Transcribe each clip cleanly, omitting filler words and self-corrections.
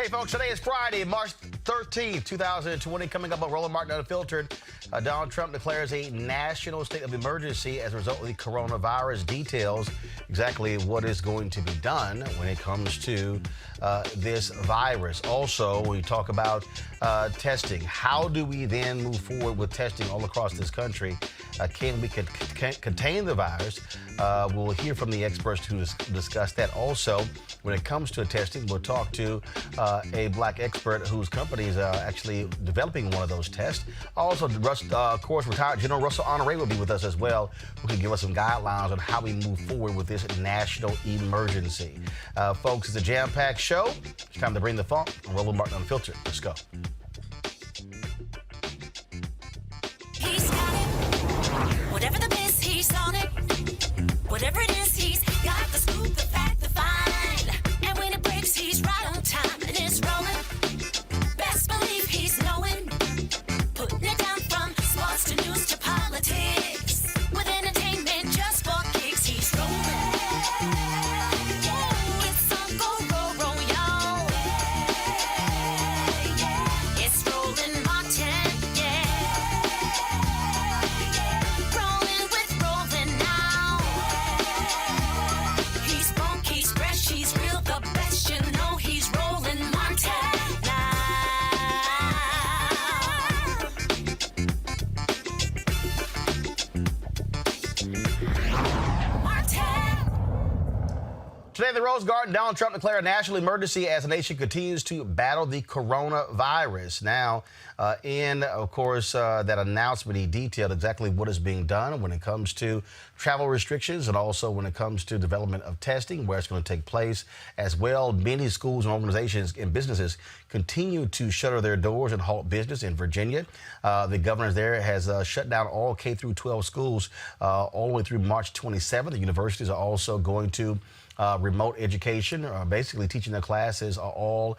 Hey, folks, today is Friday, March 13th, 2020. Coming up on Roland Unfiltered, Donald Trump declares a national state of emergency as a result of the coronavirus. Details exactly what is going to be done when it comes to this virus. Also, we talk about testing. How do we then move forward with testing all across this country? Can we contain the virus? We'll hear from the experts to discuss that. Also, when it comes to testing, we'll talk to a black expert whose company is actually developing one of those tests. Also, of course, retired General Russell Honore will be with us as well, who can give us some guidelines on how we move forward with this national emergency. Folks, it's a jam-packed show. It's time to bring the funk on Roland Martin Unfiltered. Let's go. He's got it. Whatever the miss, he's on it. Whatever it is, he's got the scoop, the fact, the find. And when it breaks, he's right on time and it's rolling. Best believe he's knowing. Putting it down from sports to news to politics. With entertainment just for kicks, he's rolling. Yeah, it's Uncle Roro, y'all. Yeah, it's Roland Martin, yeah. Rolling with Roland now. He's funk, he's fresh, he's real, the best, you know he's Roland Martin now. Today at the Rose Garden, Donald Trump declared a national emergency as the nation continues to battle the coronavirus. Now, of course, that announcement, he detailed exactly what is being done when it comes to travel restrictions and also when it comes to development of testing, where it's going to take place as well. Many schools and organizations and businesses continue to shutter their doors and halt business in Virginia. The governor there has shut down all K through 12 schools all the way through March 27th. The universities are also going to remote education, basically teaching their classes all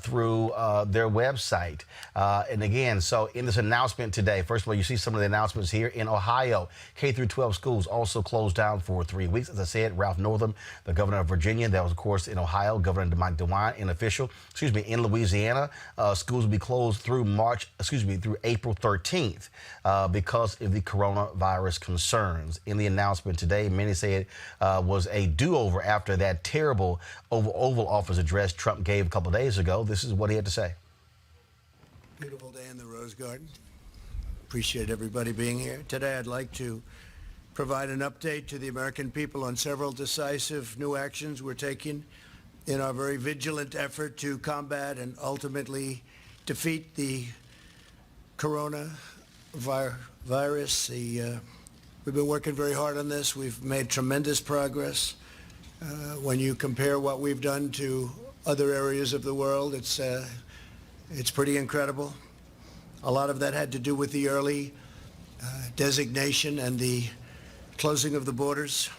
through their website. And again, so in this announcement today, first of all, you see some of the announcements here in Ohio. K through 12 schools also closed down for 3 weeks. As I said, Ralph Northam, the governor of Virginia, that was of course in Ohio, Governor Mike DeWine, in Louisiana, schools will be closed through through April 13th because of the coronavirus concerns. In the announcement today, many say it was a do-over after that terrible Oval Office address Trump gave a couple of days ago. This is what he had to say. Beautiful day in the Rose Garden. Appreciate everybody being here. Today I'd like to provide an update to the American people on several decisive new actions we're taking in our very vigilant effort to combat and ultimately defeat the coronavirus. We've been working very hard on this. We've made tremendous progress. When you compare what we've done to other areas of the world, it's pretty incredible. A lot of that had to do with the early designation and the closing of the borders.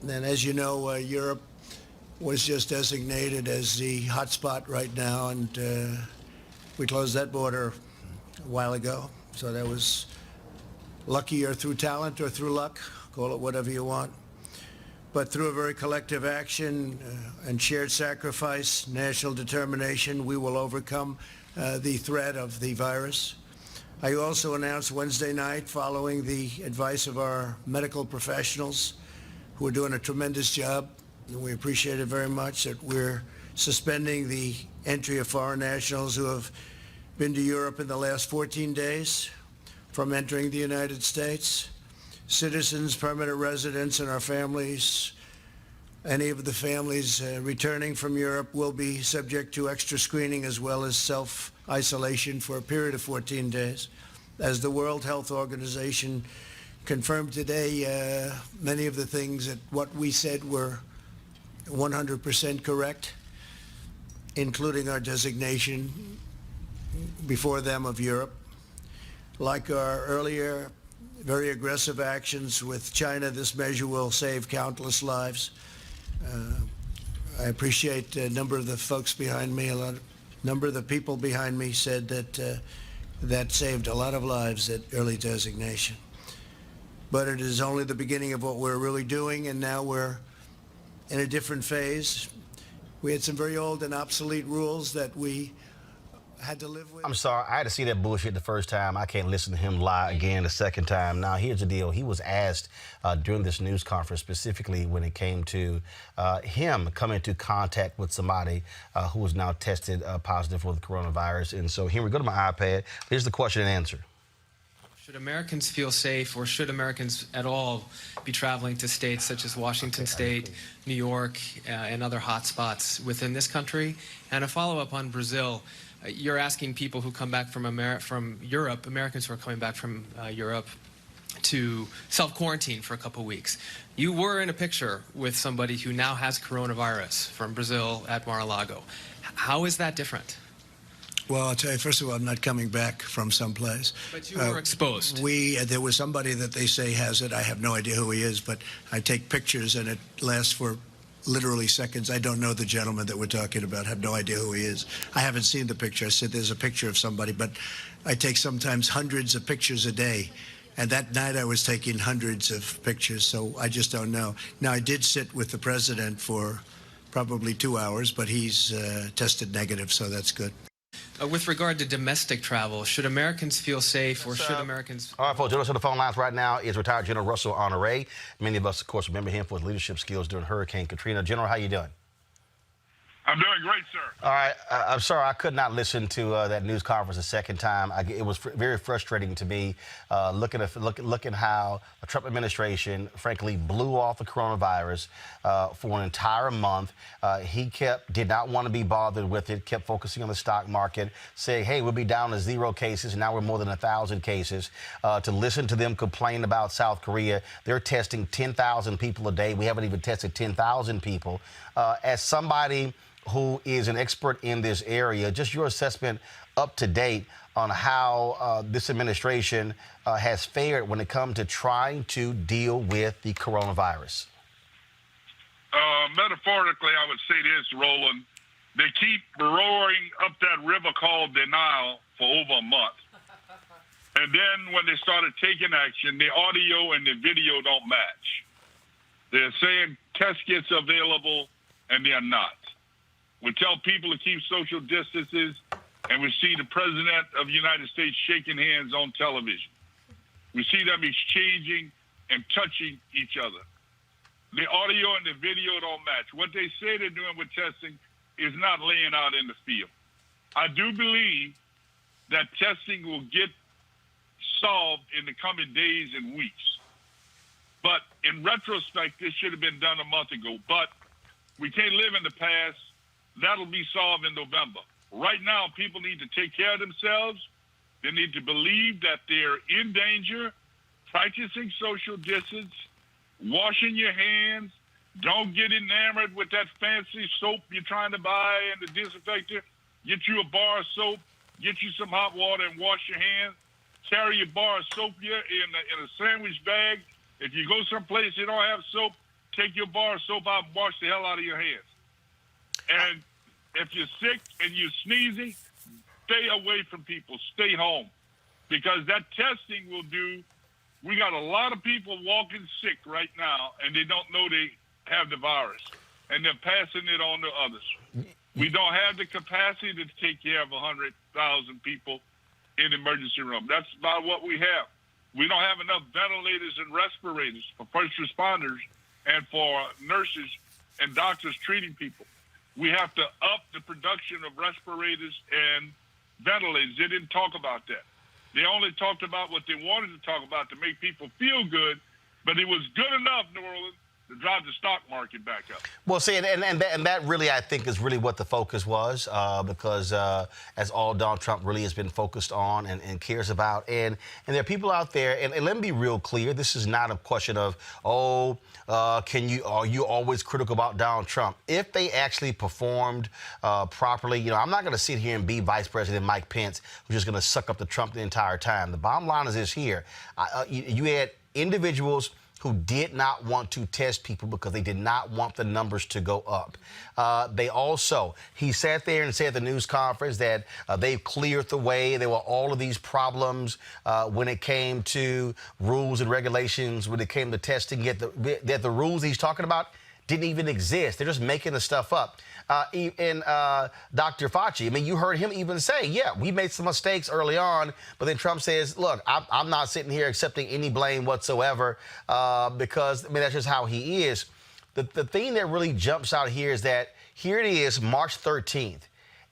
And as you know, Europe was just designated as the hotspot right now, and we closed that border a while ago. So that was lucky, or through talent or through luck, call it whatever you want. But through a very collective action and shared sacrifice, national determination, we will overcome the threat of the virus. I also announced Wednesday night, following the advice of our medical professionals, who are doing a tremendous job, and we appreciate it very much, that we're suspending the entry of foreign nationals who have been to Europe in the last 14 days from entering the United States. Citizens, permanent residents, and our families, any of the families returning from Europe, will be subject to extra screening as well as self-isolation for a period of 14 days. As the World Health Organization confirmed today, many of the things that what we said were 100% correct, including our designation before them of Europe. Like our earlier very aggressive actions with China, this measure will save countless lives. I appreciate a number of the folks behind me, number of the people behind me said that that saved a lot of lives, that early designation. But it is only the beginning of what we're really doing, and now we're in a different phase. We had some very old and obsolete rules that we had to live with. I'm sorry, I had to see that bullshit the first time. I can't listen to him lie again the second time. Now, here's the deal. He was asked during this news conference, specifically when it came to him coming into contact with somebody who was now tested positive for the coronavirus. And so here we go to my iPad. Here's the question and answer. Should Americans feel safe, or should Americans at all be traveling to states such as Washington State, New York, and other hot spots within this country? And a follow-up on Brazil. You're asking people who come back from Europe, Americans who are coming back from Europe, to self-quarantine for a couple weeks. You were in a picture with somebody who now has coronavirus from Brazil at Mar-a-Lago. How is that different? Well, I'll tell you, first of all, I'm not coming back from someplace. But you were exposed. There was somebody that they say has it. I have no idea who he is, but I take pictures and it lasts for literally seconds. I don't know the gentleman that we're talking about. I have no idea who he is. I haven't seen the picture. I said there's a picture of somebody, but I take sometimes hundreds of pictures a day. And that night I was taking hundreds of pictures, so I just don't know. Now, I did sit with the president for probably 2 hours, but he's tested negative, so that's good. With regard to domestic travel, should Americans feel safe, or should Americans... All right, folks, joining us on the phone lines right now is retired General Russell Honore. Many of us, of course, remember him for his leadership skills during Hurricane Katrina. General, how you doing? I'm doing great, sir. All right. I'm sorry I could not listen to that news conference a second time. It was very frustrating to me looking how the Trump administration, frankly, blew off the coronavirus for an entire month. He did not want to be bothered with it, kept focusing on the stock market, saying, hey, we'll be down to 0 cases, and now we're more than 1,000 cases. To listen to them complain about South Korea, they're testing 10,000 people a day. We haven't even tested 10,000 people. As somebody who is an expert in this area, just your assessment up to date on how this administration has fared when it comes to trying to deal with the coronavirus. Metaphorically, I would say this, Roland. They keep roaring up that river called denial for over a month. And then when they started taking action, the audio and the video don't match. They're saying test kits available, and they're not. We tell people to keep social distances, and we see the President of the United States shaking hands on television. We see them exchanging and touching each other. The audio and the video don't match. What they say they're doing with testing is not laying out in the field. I do believe that testing will get solved in the coming days and weeks. But in retrospect, this should have been done a month ago. But we can't live in the past. That'll be solved in November. Right now, people need to take care of themselves. They need to believe that they're in danger, practicing social distance, washing your hands. Don't get enamored with that fancy soap you're trying to buy and the disinfector. Get you a bar of soap, get you some hot water and wash your hands. Carry your bar of soap here in a sandwich bag. If you go someplace you don't have soap, take your bar of soap out and wash the hell out of your hands. And if you're sick and you're sneezing, stay away from people. Stay home. Because that testing will do. We got a lot of people walking sick right now, and they don't know they have the virus. And they're passing it on to others. We don't have the capacity to take care of 100,000 people in the emergency room. That's about what we have. We don't have enough ventilators and respirators for first responders and for nurses and doctors treating people. We have to up the production of respirators and ventilators. They didn't talk about that. They only talked about what they wanted to talk about to make people feel good, but it was good enough, New Orleans, to drive the stock market back up. Well, see, and that really, I think, is really what the focus was, because as all Donald Trump really has been focused on and cares about. And there are people out there, and let me be real clear, this is not a question of, are you always critical about Donald Trump? If they actually performed properly, I'm not going to sit here and be Vice President Mike Pence, who's just going to suck up to Trump the entire time. The bottom line is this here. You had individuals who did not want to test people because they did not want the numbers to go up. He sat there and said at the news conference that they've cleared the way. There were all of these problems when it came to rules and regulations, when it came to testing, yet the rules he's talking about didn't even exist. They're just making the stuff up. And Dr. Fauci, I mean, you heard him even say, yeah, we made some mistakes early on, but then Trump says, look, I'm not sitting here accepting any blame whatsoever because, I mean, that's just how he is. The thing that really jumps out here is that here it is, March 13th,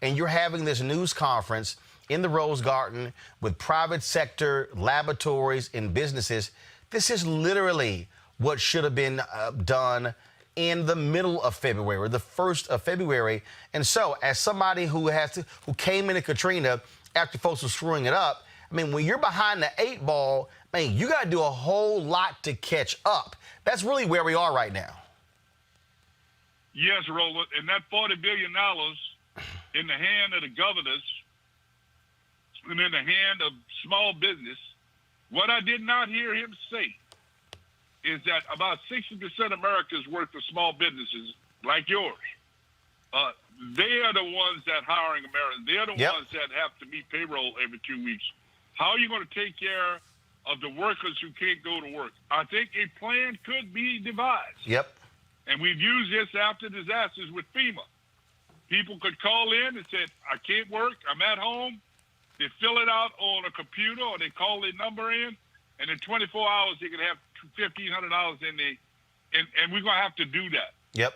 and you're having this news conference in the Rose Garden with private sector laboratories and businesses. This is literally what should have been done in the middle of February, or the 1st of February. And so, as somebody who came into Katrina after folks were screwing it up, I mean, when you're behind the 8 ball, man, you got to do a whole lot to catch up. That's really where we are right now. Yes, Roland, and that $40 billion in the hand of the governors and in the hand of small business, what I did not hear him say is that about 60% of Americans work for small businesses like yours. They are the ones that hiring Americans. They're the ones that have to meet payroll every 2 weeks. How are you going to take care of the workers who can't go to work? I think a plan could be devised. Yep. And we've used this after disasters with FEMA. People could call in and say, I can't work, I'm at home. They fill it out on a computer or they call their number in, and in 24 hours they can have $1,500 in there. And we're going to have to do that. Yep.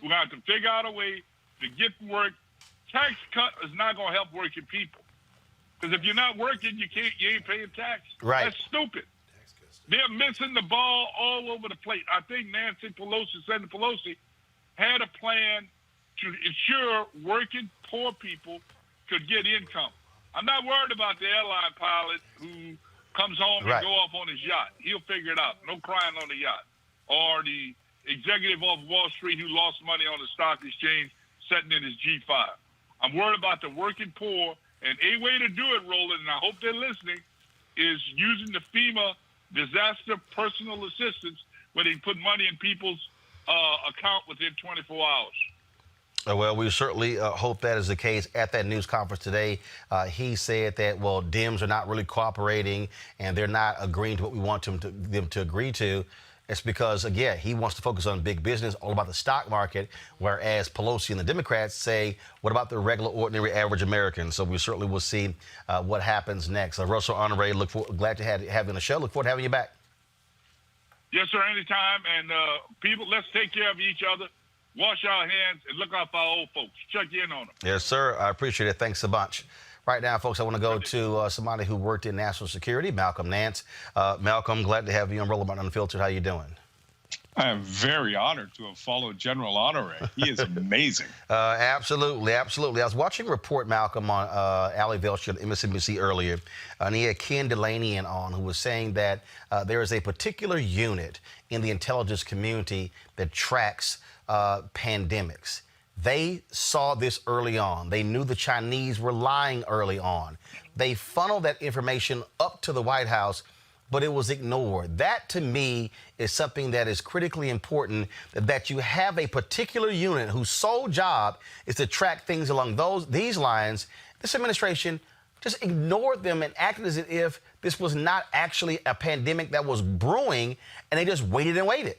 We're going to have to figure out a way to get to work. Tax cut is not going to help working people. Because if you're not working, you ain't paying tax. Right. That's stupid. They're missing the ball all over the plate. I think Senator Pelosi, had a plan to ensure working poor people could get income. I'm not worried about the airline pilot who comes home and go off on his yacht. He'll figure it out. No crying on the yacht. Or the executive off Wall Street who lost money on the stock exchange sitting in his G5. I'm worried about the working poor. And a way to do it, Roland, and I hope they're listening, is using the FEMA disaster personal assistance where they put money in people's account within 24 hours. Well, we certainly hope that is the case. At that news conference today, he said that, well, Dems are not really cooperating and they're not agreeing to what we want them to agree to. It's because, again, he wants to focus on big business, all about the stock market, whereas Pelosi and the Democrats say, what about the regular, ordinary, average American? So we certainly will see what happens next. Russell Honore, glad to have you on the show. Look forward to having you back. Yes, sir, anytime. And people, let's take care of each other. Wash our hands and look out for our old folks. Check in on them. Yes, sir. I appreciate it. Thanks a bunch. Right now, folks, I want to go to somebody who worked in national security, Malcolm Nance. Malcolm, glad to have you on Roland Unfiltered. How you doing? I am very honored to have followed General Honore. He is amazing. Absolutely, absolutely. I was watching a report, Malcolm, on Ali Velshi on MSNBC earlier, and he had Ken Delaney on, who was saying that there is a particular unit in the intelligence community that tracks pandemics. They saw this early on. They knew the Chinese were lying early on. They funneled that information up to the White House, but it was ignored. That, to me, is something that is critically important, that you have a particular unit whose sole job is to track things along these lines. This administration just ignored them and acted as if this was not actually a pandemic that was brewing, and they just waited and waited.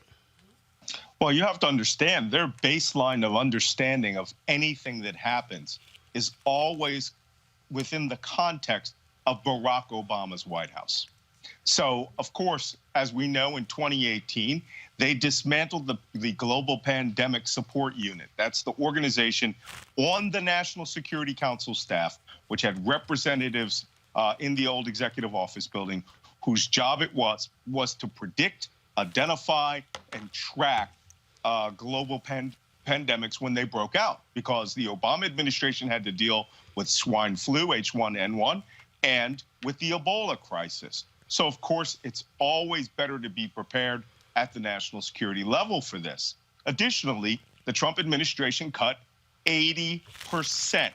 Well, you have to understand, their baseline of understanding of anything that happens is always within the context of Barack Obama's White House. So, of course, as we know, in 2018, they dismantled the Global Pandemic Support Unit. That's the organization on the National Security Council staff, which had representatives in the old executive office building, whose job it was to predict, identify, and track global pandemics when they broke out, because the Obama administration had to deal with swine flu, H1N1, and with the Ebola crisis. So, of course, it's always better to be prepared at the national security level for this. Additionally, the Trump administration cut 80%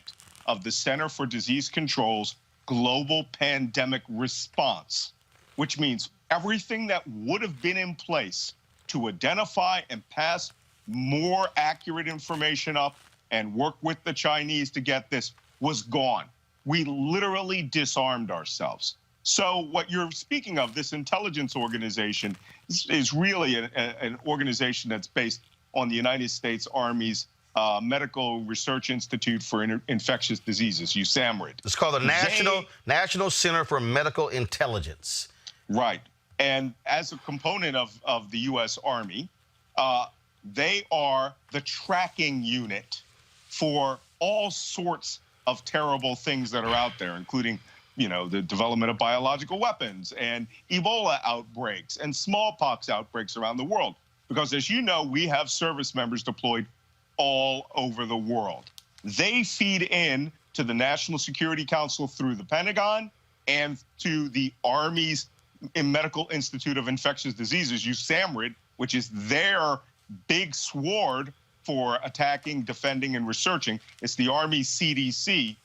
of the Center for Disease Control's global pandemic response, which means everything that would have been in place to identify and pass more accurate information up and work with the Chinese to get this was gone. We literally disarmed ourselves. So what you're speaking of, this intelligence organization, is really an organization that's based on the United States Army's Medical Research Institute for Infectious Diseases, USAMRIID. It's called the National Center for Medical Intelligence. Right. And as a component of the U.S. Army, they are the tracking unit for all sorts of terrible things that are out there, including, you know, the development of biological weapons and Ebola outbreaks and smallpox outbreaks around the world. Because as you know, we have service members deployed all over the world. They feed in to the National Security Council through the Pentagon and to the Army's Medical Institute of Infectious Diseases, USAMRIID, which is their big sword for attacking, defending, and researching. It's the Army CDC.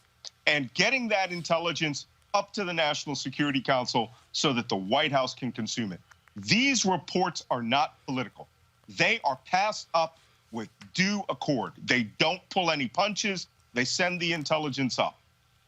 And getting that intelligence up to the National Security Council so that the White House can consume it. These reports are not political. They are passed up with due accord. They don't pull any punches. They send the intelligence up.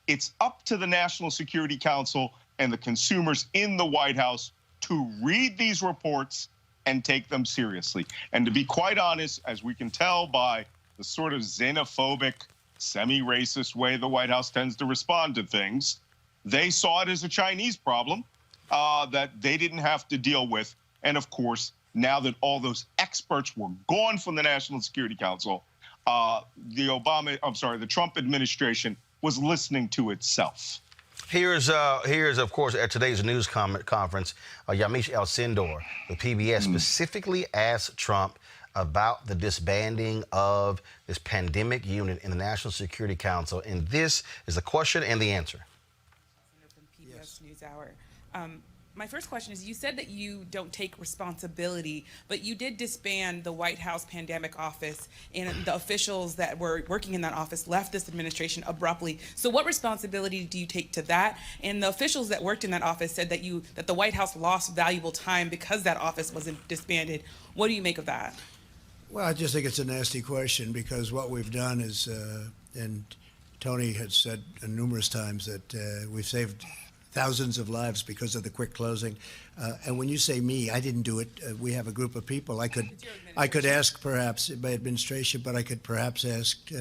It's up to the National Security Council and the consumers in the White House to read these reports and take them seriously. And to be quite honest, as we can tell by the sort of xenophobic, semi-racist way the White House tends to respond to things, they saw it as a Chinese problem that they didn't have to deal with. And of course, now that all those experts were gone from the National Security Council, the Trump administration was listening to itself. Here's of course, at today's news conference, Yamiche Alcindor, the PBS, specifically asked Trump about the disbanding of this pandemic unit in the National Security Council. And this is the question and the answer. From PBS NewsHour. My first question is, you said that you don't take responsibility, but you did disband the White House Pandemic Office, and the officials that were working in that office left this administration abruptly. So what responsibility do you take to that? And the officials that worked in that office said that the White House lost valuable time because that office wasn't disbanded. What do you make of that? Well, I just think it's a nasty question, because what we've done is, and Tony had said numerous times that we've saved thousands of lives because of the quick closing. And when you say me, I didn't do it. We have a group of people. I could ask perhaps my administration, but I could perhaps ask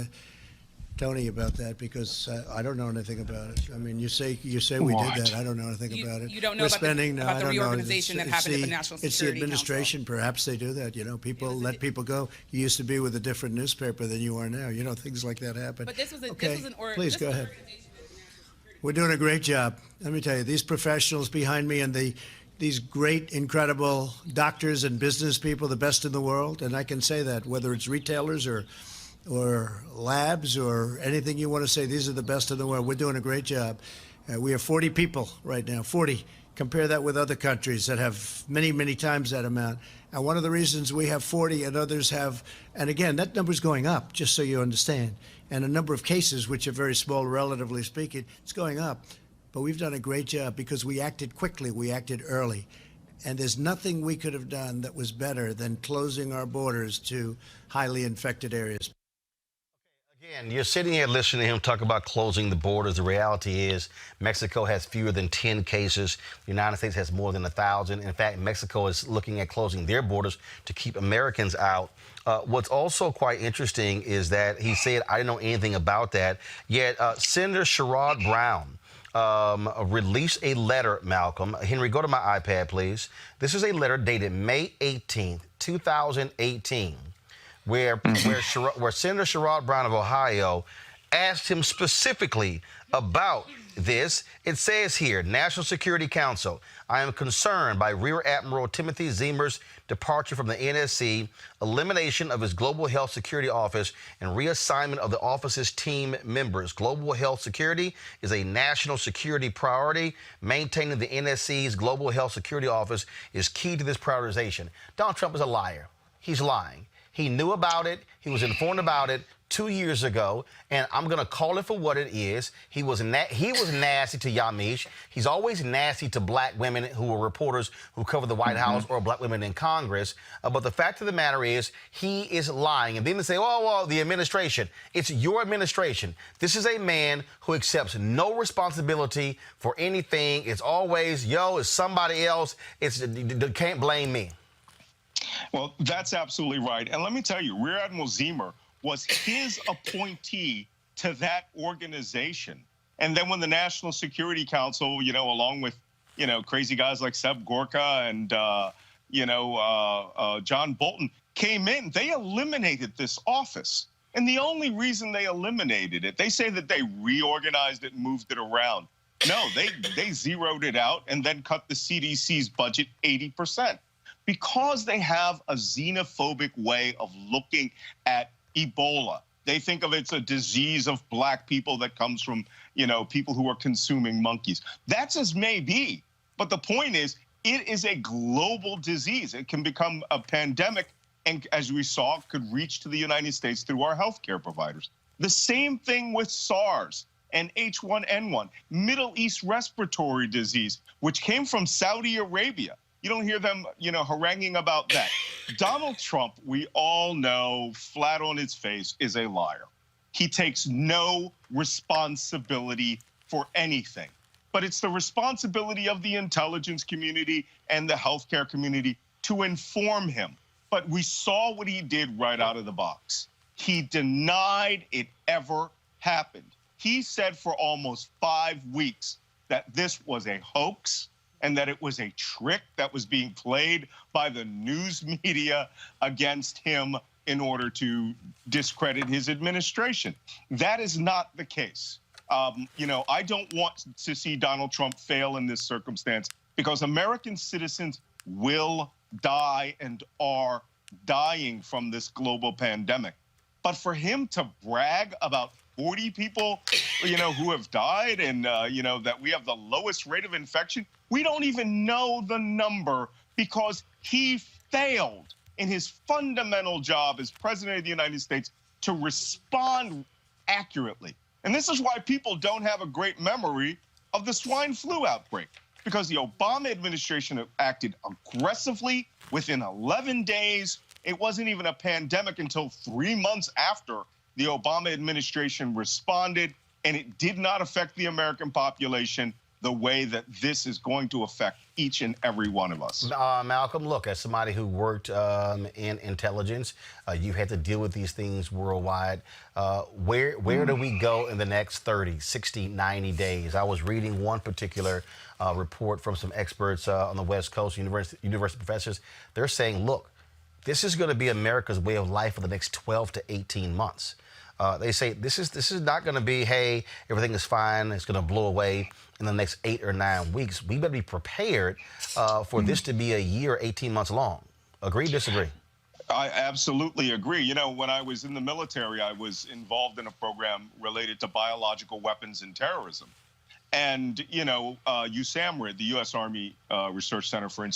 Tony about that, because I don't know anything about it. I mean, you say we did that. I don't know anything about it. You don't know about the reorganization that happened at the National Security It's the administration. Council. Perhaps they do that. You know, people let people go. You used to be with a different newspaper than you are now. You know, things like that happen. But this was Please go ahead. We're doing a great job. Let me tell you, these professionals behind me and these great, incredible doctors and business people, the best in the world, and I can say that, whether it's retailers or labs or anything you want to say, these are the best in the world. We're doing a great job. We have 40 people right now, 40. Compare that with other countries that have many, many times that amount. And one of the reasons we have 40 and others have, and again, that number's going up, just so you understand. And a number of cases, which are very small, relatively speaking, it's going up. But we've done a great job because we acted quickly, we acted early. And there's nothing we could have done that was better than closing our borders to highly infected areas. Again, you're sitting here listening to him talk about closing the borders. The reality is Mexico has fewer than 10 cases. The United States has more than 1,000. In fact, Mexico is looking at closing their borders to keep Americans out. What's also quite interesting is that he said, I didn't know anything about that. Yet Senator Sherrod Brown released a letter, Malcolm. Henry, go to my iPad, please. This is a letter dated May 18th, 2018. Where Senator Sherrod Brown of Ohio asked him specifically about this. It says here, National Security Council, I am concerned by Rear Admiral Timothy Zimmer's departure from the NSC, elimination of his Global Health Security Office, and reassignment of the office's team members. Global health security is a national security priority. Maintaining the NSC's Global Health Security Office is key to this prioritization. Donald Trump is a liar. He's lying. He knew about it. He was informed about it 2 years ago, and I'm going to call it for what it is. He was nasty to Yamiche. He's always nasty to black women who are reporters who cover the White House or black women in Congress. But the fact of the matter is, he is lying. And then they say, oh, well, the administration. It's your administration. This is a man who accepts no responsibility for anything. It's always, yo, it's somebody else. You can't blame me. Well, that's absolutely right. And let me tell you, Rear Admiral Ziemer was his appointee to that organization. And then when the National Security Council, along with, crazy guys like Seb Gorka and, John Bolton came in, they eliminated this office. And the only reason they eliminated it, they say that they reorganized it and moved it around. No, they zeroed it out and then cut the CDC's budget 80%. Because they have a xenophobic way of looking at Ebola. They think of it as a disease of black people that comes from, people who are consuming monkeys. That's as may be. But the point is, it is a global disease. It can become a pandemic, and as we saw, could reach to the United States through our healthcare providers. The same thing with SARS and H1N1, Middle East respiratory disease, which came from Saudi Arabia. You don't hear them, haranguing about that. Donald Trump, we all know, flat on his face, is a liar. He takes no responsibility for anything. But it's the responsibility of the intelligence community and the healthcare community to inform him. But we saw what he did right out of the box. He denied it ever happened. He said for almost 5 weeks that this was a hoax and that it was a trick that was being played by the news media against him in order to discredit his administration. That is not the case. I don't want to see Donald Trump fail in this circumstance because American citizens will die and are dying from this global pandemic. But for him to brag about 40 people, who have died and, that we have the lowest rate of infection, we don't even know the number because he failed in his fundamental job as president of the United States to respond accurately. And this is why people don't have a great memory of the swine flu outbreak, because the Obama administration acted aggressively within 11 days. It wasn't even a pandemic until 3 months after the Obama administration responded, and it did not affect the American population the way that this is going to affect each and every one of us. Malcolm, look, as somebody who worked in intelligence, you had to deal with these things worldwide. Where do we go in the next 30, 60, 90 days? I was reading one particular report from some experts on the West Coast, university professors. They're saying, look, this is going to be America's way of life for the next 12 to 18 months. They say this is not going to be, hey, everything is fine, it's going to blow away in the next 8 or 9 weeks. We better be prepared for this to be a year, 18 months long. Agree, disagree? I absolutely agree. When I was in the military, I was involved in a program related to biological weapons and terrorism. And, USAMRIID, the U.S. Army Research Center for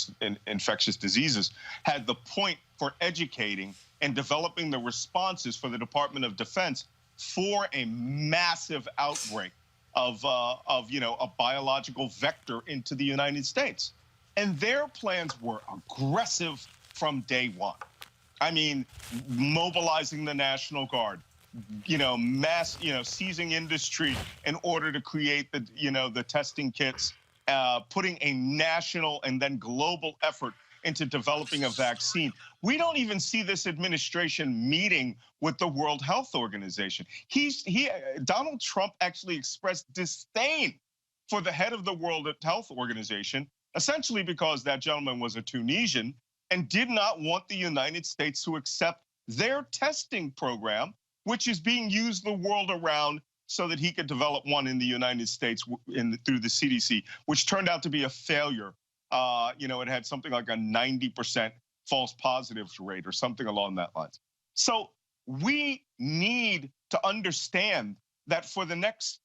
Infectious Diseases, had the point for educating and developing the responses for the Department of Defense for a massive outbreak of a biological vector into the United States. And their plans were aggressive from day one. I mean, mobilizing the National Guard, seizing industry in order to create the testing kits, putting a national and then global effort into developing a vaccine. We don't even see this administration meeting with the World Health Organization. Donald Trump actually expressed disdain for the head of the World Health Organization, essentially because that gentleman was a Tunisian and did not want the United States to accept their testing program, which is being used the world around so that he could develop one in the United States through the CDC, which turned out to be a failure. It had something like a 90% false positives rate or something along that lines. So we need to understand that for the next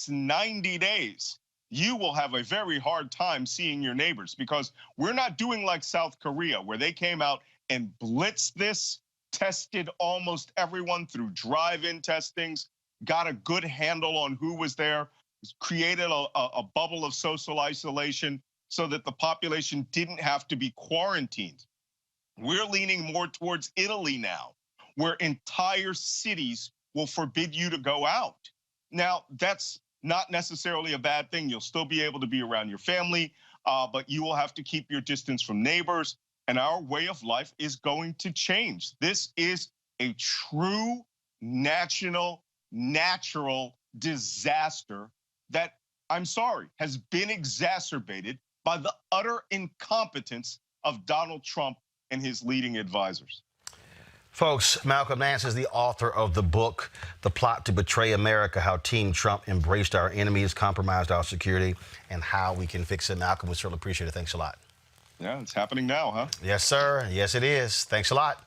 90 days, you will have a very hard time seeing your neighbors because we're not doing like South Korea, where they came out and blitzed this, tested almost everyone through drive-in testings, got a good handle on who was there, created a bubble of social isolation so that the population didn't have to be quarantined. We're leaning more towards Italy now, where entire cities will forbid you to go out. Now, that's not necessarily a bad thing. You'll still be able to be around your family, but you will have to keep your distance from neighbors. and our way of life is going to change. This is a true natural disaster that, I'm sorry, has been exacerbated by the utter incompetence of Donald Trump and his leading advisors. Folks, Malcolm Nance is the author of the book, The Plot to Betray America, How Team Trump Embraced Our Enemies, Compromised Our Security, and How We Can Fix It. Malcolm, we certainly appreciate it. Thanks a lot. Yeah, it's happening now, huh? Yes, sir. Yes, it is. Thanks a lot.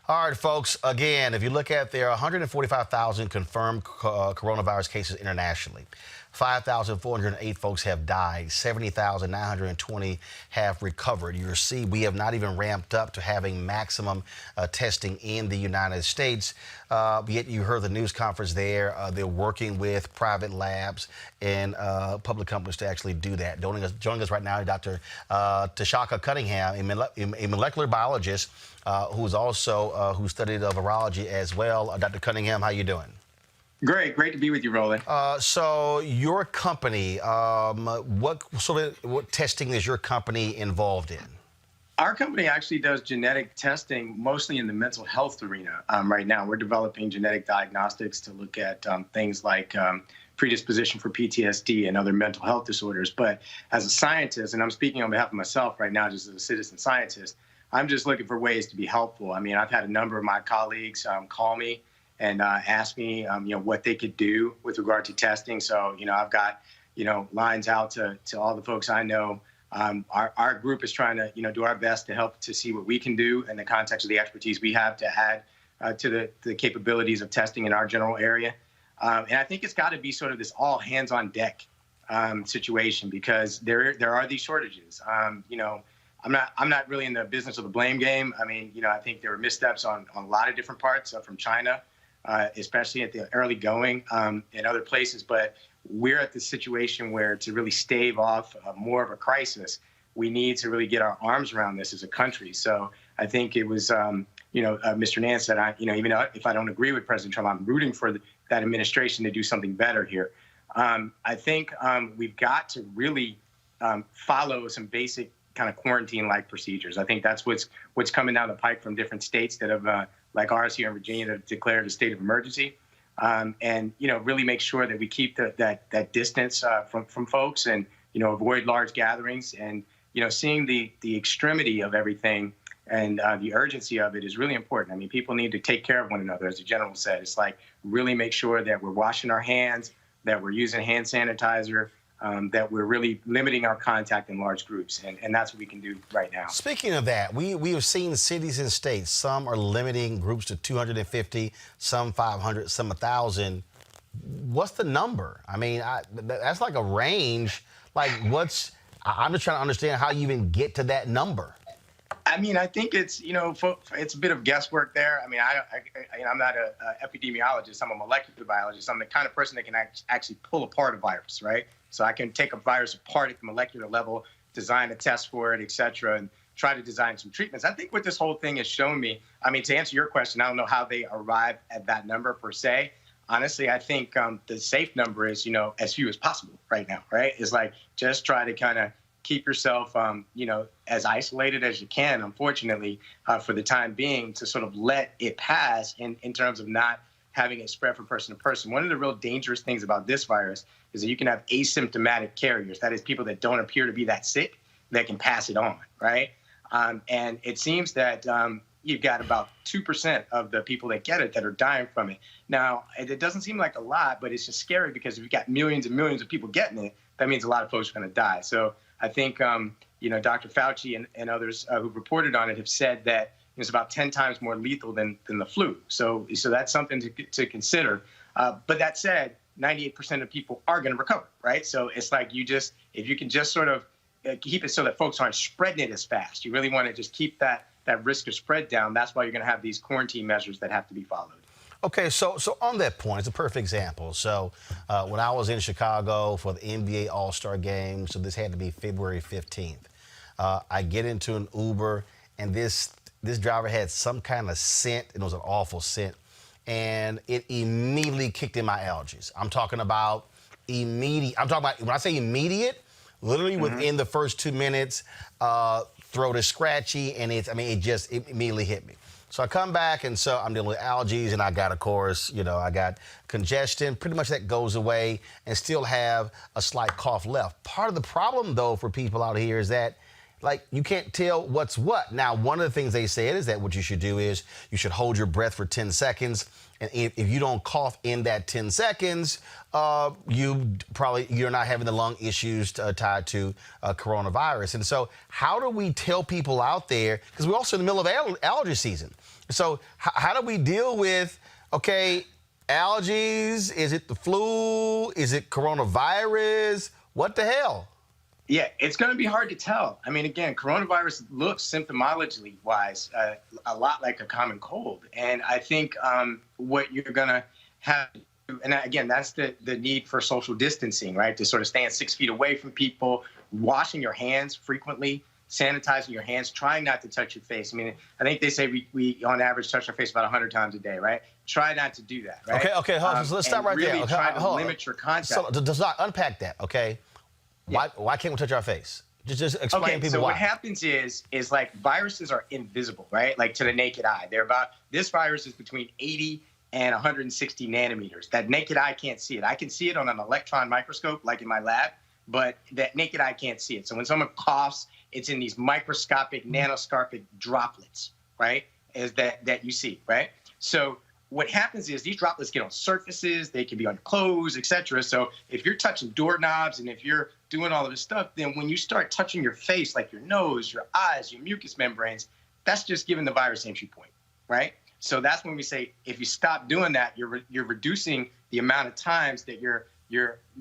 All right, folks, again, if you look at there are 145,000 confirmed coronavirus cases internationally. 5,408 folks have died. 70,920 have recovered. You see, we have not even ramped up to having maximum testing in the United States. Yet you heard the news conference there. They're working with private labs and public companies to actually do that. Joining us right now is Dr. Tashaka Cunningham, a molecular biologist who's also who studied virology as well. Dr. Cunningham, how you doing? Great to be with you, Roland. So your company, what testing is your company involved in? Our company actually does genetic testing mostly in the mental health arena. Right now, we're developing genetic diagnostics to look at things like predisposition for PTSD and other mental health disorders. But as a scientist, and I'm speaking on behalf of myself right now, just as a citizen scientist, I'm just looking for ways to be helpful. I mean, I've had a number of my colleagues call me and ask me, what they could do with regard to testing. So, I've got, lines out to all the folks I know. Our group is trying to, do our best to help to see what we can do in the context of the expertise we have to add to the capabilities of testing in our general area. And I think it's got to be sort of this all hands on deck situation, because there are these shortages. I'm not really in the business of the blame game. I mean, I think there were missteps on a lot of different parts from China, especially at the early going in other places. But we're at the situation where to really stave off more of a crisis, we need to really get our arms around this as a country. So I think it was, Mr. Nance said, even if I don't agree with President Trump, I'm rooting for that administration to do something better here. I think we've got to really follow some basic kind of quarantine-like procedures. I think that's what's coming down the pike from different states that have, like ours here in Virginia, that have declared a state of emergency, and really make sure that we keep that distance from folks, and avoid large gatherings, and seeing the extremity of everything and the urgency of it is really important. I mean, people need to take care of one another, as the general said. It's like really make sure that we're washing our hands, that we're using hand sanitizer, that we're really limiting our contact in large groups, and that's what we can do right now. Speaking of that, we have seen cities and states, some are limiting groups to 250, some 500, some 1,000. What's the number? I mean, that's like a range. Like, I'm just trying to understand how you even get to that number. I mean, I think it's, it's a bit of guesswork there. I mean, I'm not an epidemiologist. I'm a molecular biologist. I'm the kind of person that can actually pull apart a virus, right? So I can take a virus apart at the molecular level, design a test for it, et cetera, and try to design some treatments. I think what this whole thing has shown me, I mean, to answer your question, I don't know how they arrive at that number per se. Honestly, I think the safe number is, as few as possible right now, right? It's like just try to kind of keep yourself, as isolated as you can, unfortunately, for the time being, to sort of let it pass in terms of not having it spread from person to person. One of the real dangerous things about this virus is that you can have asymptomatic carriers. That is, people that don't appear to be that sick that can pass it on, right? And it seems that you've got about 2% of the people that get it that are dying from it. Now, it doesn't seem like a lot, but it's just scary because if you've got millions and millions of people getting it, that means a lot of folks are going to die. So I think, Dr. Fauci and others who've reported on it have said that it's about 10 times more lethal than the flu. So that's something to consider. But that said, 98% of people are going to recover, right? So it's like if you can just sort of keep it so that folks aren't spreading it as fast. You really want to just keep that risk of spread down. That's why you're going to have these quarantine measures that have to be followed. Okay, so on that point, it's a perfect example. So when I was in Chicago for the NBA All-Star Game, so this had to be February 15th, I get into an Uber, and this driver had some kind of scent, and it was an awful scent, and it immediately kicked in my allergies. I'm talking about immediate. When I say immediate, literally within the first 2 minutes, throat is scratchy, and it immediately hit me. So I come back, and so I'm dealing with allergies, and I got, of course, I got congestion. Pretty much that goes away, and still have a slight cough left. Part of the problem, though, for people out here is that, like, you can't tell what's what. Now, one of the things they said is that what you should do is you should hold your breath for 10 seconds. And if you don't cough in that 10 seconds, you're not having the lung issues tied to coronavirus. And so how do we tell people out there, because we're also in the middle of allergy season. So how do we deal with, okay, allergies? Is it the flu? Is it coronavirus? What the hell? Yeah, it's going to be hard to tell. I mean, again, coronavirus looks symptomologically-wise a lot like a common cold. And I think what you're going to have to do, and again, that's the need for social distancing, right? To sort of stand 6 feet away from people, washing your hands frequently, sanitizing your hands, trying not to touch your face. I mean, I think they say we on average touch our face about 100 times a day, right? Try not to do that, right? Okay, hold on. Let's stop right really there. Okay, try to limit your contact. So does not unpack that, okay? Why can't we touch our face? Just explain to people so why. What happens is like viruses are invisible, right? Like to the naked eye. This virus is between 80 and 160 nanometers. That naked eye can't see it. I can see it on an electron microscope, like in my lab, but that naked eye can't see it. So when someone coughs, it's in these microscopic, nanoscopic droplets, right? That you see, right? So what happens is these droplets get on surfaces, they can be on clothes, etc. So if you're touching doorknobs and if you're doing all of this stuff, then when you start touching your face, like your nose, your eyes, your mucous membranes, that's just giving the virus entry point, right? So that's when we say if you stop doing that, you're reducing the amount of times that you're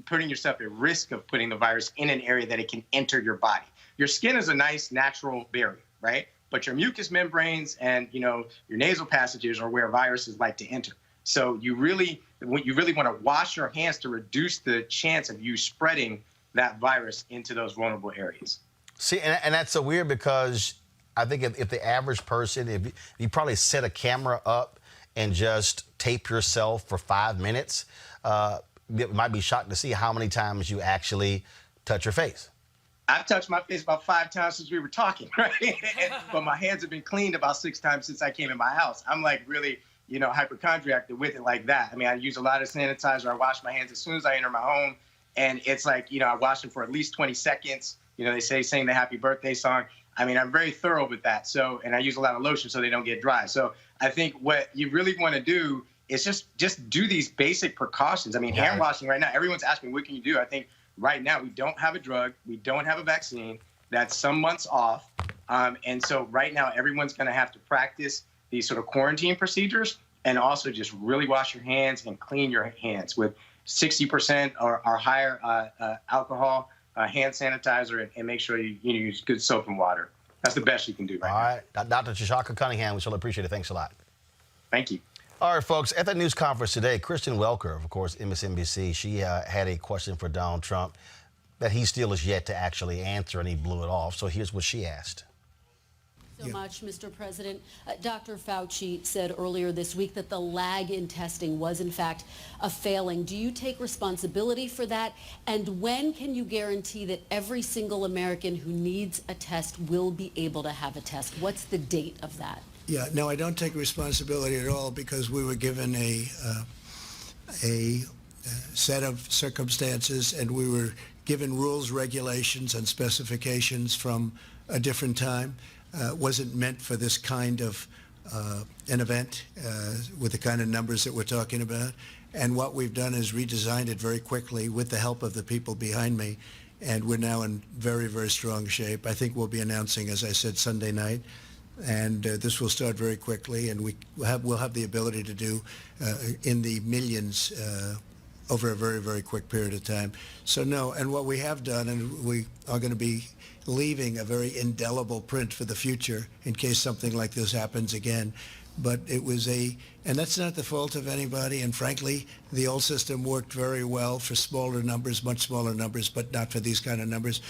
putting yourself at risk of putting the virus in an area that it can enter your body. Your skin is a nice natural barrier, right? But your mucous membranes and your nasal passages are where viruses like to enter. So you really want to wash your hands to reduce the chance of you spreading that virus into those vulnerable areas. See, and that's so weird because I think if the average person, if you probably set a camera up and just tape yourself for 5 minutes, it might be shocked to see how many times you actually touch your face. I've touched my face about 5 times since we were talking, right? But my hands have been cleaned about 6 times since I came in my house. I'm like really, hypochondriac with it like that. I mean, I use a lot of sanitizer. I wash my hands as soon as I enter my home. And it's like, I wash them for at least 20 seconds. They say sing the happy birthday song. I mean, I'm very thorough with that. So, and I use a lot of lotion so they don't get dry. So I think what you really want to do is just do these basic precautions. I mean, hand washing right now, everyone's asking, what can you do? I think right now, we don't have a drug. We don't have a vaccine. That's some months off. And so right now, everyone's going to have to practice these sort of quarantine procedures and also just really wash your hands and clean your hands with 60% or higher alcohol, hand sanitizer, and make sure you use good soap and water. That's the best you can do right now. All right. Dr. Chashaka Cunningham, we shall appreciate it. Thanks a lot. Thank you. All right, folks, at the news conference today, Kristen Welker, of course, MSNBC, she had a question for Donald Trump that he still is yet to actually answer, and he blew it off. So here's what she asked. So much, Mr. President. Dr. Fauci said earlier this week that the lag in testing was, in fact, a failing. Do you take responsibility for that? And when can you guarantee that every single American who needs a test will be able to have a test? What's the date of that? Yeah, no, I don't take responsibility at all because we were given a set of circumstances and we were given rules, regulations, and specifications from a different time. Wasn't meant for this kind of an event with the kind of numbers that we're talking about. And what we've done is redesigned it very quickly with the help of the people behind me. And we're now in very, very strong shape. I think we'll be announcing, as I said, Sunday night. And this will start very quickly, and we'll have the ability to do in the millions over a very, very quick period of time. So no, and what we have done, and we are going to be leaving a very indelible print for the future in case something like this happens again. But it was and that's not the fault of anybody. And frankly, the old system worked very well for smaller numbers, much smaller numbers, but not for these kind of numbers.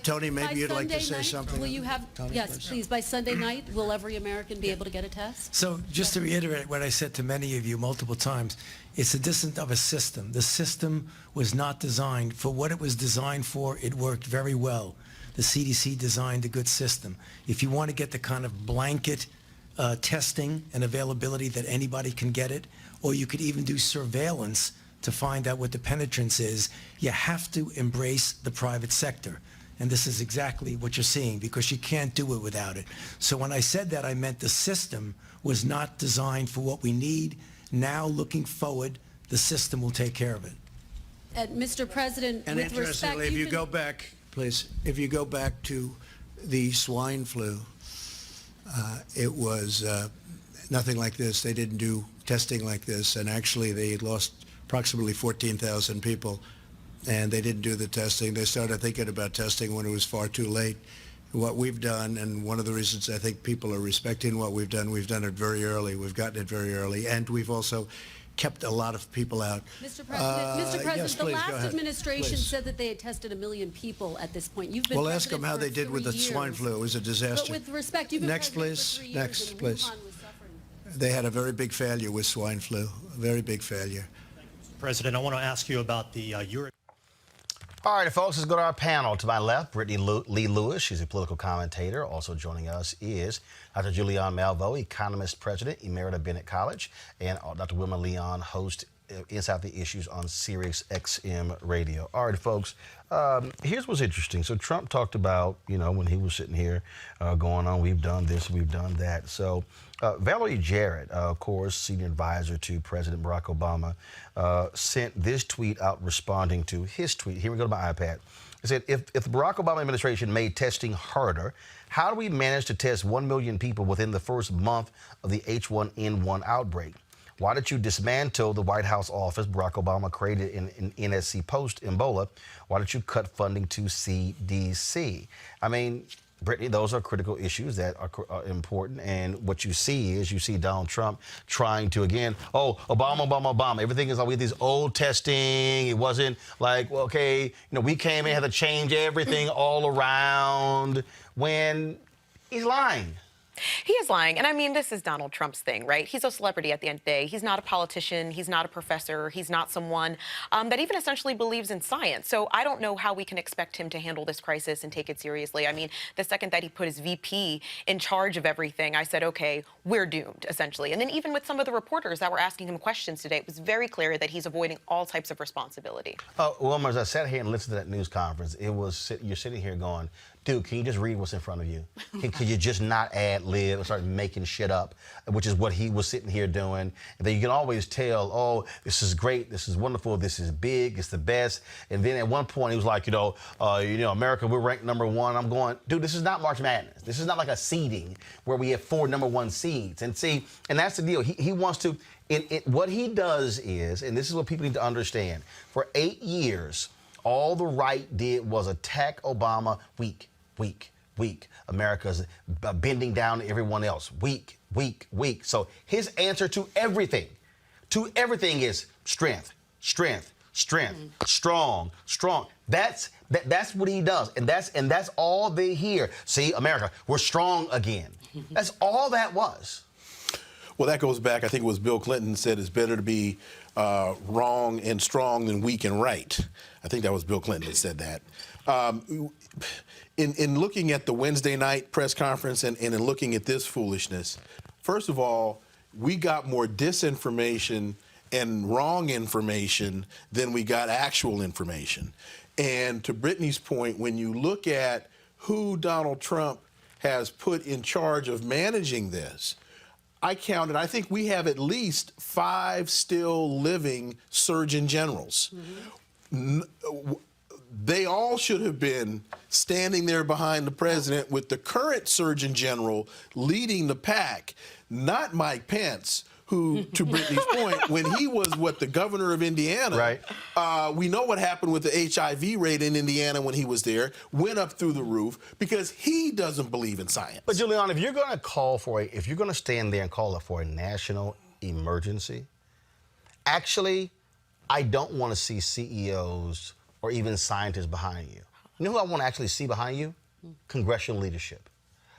Tony, maybe you'd like to say something. Will you have, Tony, yes, please, by Sunday night, will every American be able to get a test? So just to reiterate what I said to many of you multiple times, it's a distance of a system. The system was not designed for what it was designed for. It worked very well. the CDC designed a good system. If you want to get the kind of blanket testing and availability that anybody can get it, or you could even do surveillance to find out what the penetrance is, you have to embrace the private sector. And this is exactly what you're seeing, because you can't do it without it. So when I said that, I meant the system was not designed for what we need. Now, looking forward, the system will take care of it. Mr. President, And with respect, interestingly, if you go back, please, if you go back to the swine flu, it was nothing like this. They didn't do testing like this, and actually they lost approximately 14,000 people, and they didn't do the testing. They started thinking about testing when it was far too late. What we've done, and one of the reasons I think people are respecting what we've done it very early. We've gotten it very early, and we've also kept a lot of people out. Mr. President, yes, the please, go last ahead. administration Please. said that they had tested 1 million people at this point. You've been Well, ask them president how for they did with the 3 swine years. flu. It was a disaster. But with respect, you've been Next, president please. for 3 years, Next, and please. Wuhan was suffering. They had a very big failure with swine flu, a very big failure. President, I want to ask you about the Europe. All right, folks, let's go to our panel. To my left, Brittany Lee Lewis. She's a political commentator. Also joining us is Dr. Julian Malveaux, economist, president, Emerita Bennett College, and Dr. Wilma Leon, host Inside the Issues on Sirius XM Radio. All right, folks, here's what's interesting. So Trump talked about, when he was sitting here going on, we've done this, we've done that. So Valerie Jarrett, of course, senior advisor to President Barack Obama, sent this tweet out responding to his tweet. Here we go to my iPad. It said, if the Barack Obama administration made testing harder, how do we manage to test 1 million people within the first month of the H1N1 outbreak? Why did you dismantle the White House office Barack Obama created in NSC post-Ebola? Why did you cut funding to CDC? I mean, Brittany, those are critical issues that are important. And what you see Donald Trump trying to, again, Obama. Everything is like with these old testing. It wasn't like, well, okay, we came in, had to change everything all around, when he's lying. He is lying. And I mean, this is Donald Trump's thing, right? He's a celebrity at the end of the day. He's not a politician. He's not a professor. He's not someone that even essentially believes in science. So I don't know how we can expect him to handle this crisis and take it seriously. I mean, the second that he put his VP in charge of everything, I said, okay, we're doomed, essentially. And then even with some of the reporters that were asking him questions today, it was very clear that he's avoiding all types of responsibility. Wilma, as I sat here and listened to that news conference, you're sitting here going, dude, can you just read what's in front of you? Can you just not ad-lib and start making shit up, which is what he was sitting here doing? And then you can always tell, this is great, this is wonderful, this is big, it's the best. And then at one point he was like, America, we're ranked #1. I'm going, dude, this is not March Madness. This is not like a seeding where we have 4 #1 seeds. And see, and that's the deal. He wants to, what he does is, and this is what people need to understand, for 8 years, all the right did was attack Obama weak. America's bending down to everyone else. Weak. So his answer to everything is strength, strong. That's what he does, and that's all they hear. See, America, we're strong again. That's all that was. Well, that goes back, I think it was Bill Clinton said it's better to be wrong and strong than weak and right. I think that was Bill Clinton that said that. In looking at the Wednesday night press conference and in looking at this foolishness, first of all, we got more disinformation and wrong information than we got actual information. And to Brittany's point, when you look at who Donald Trump has put in charge of managing this, I counted, I think we have at least 5 still living Surgeon Generals. Mm-hmm. They all should have been standing there behind the president with the current Surgeon General leading the pack, not Mike Pence, who, to Brittany's point, when he was, the governor of Indiana, right. We know what happened with the HIV rate in Indiana when he was there, went up through the roof because he doesn't believe in science. But, Julian, if you're going to stand there and call for a national emergency, actually, I don't want to see CEOs or even scientists behind you. You know who I want to actually see behind you? Congressional leadership.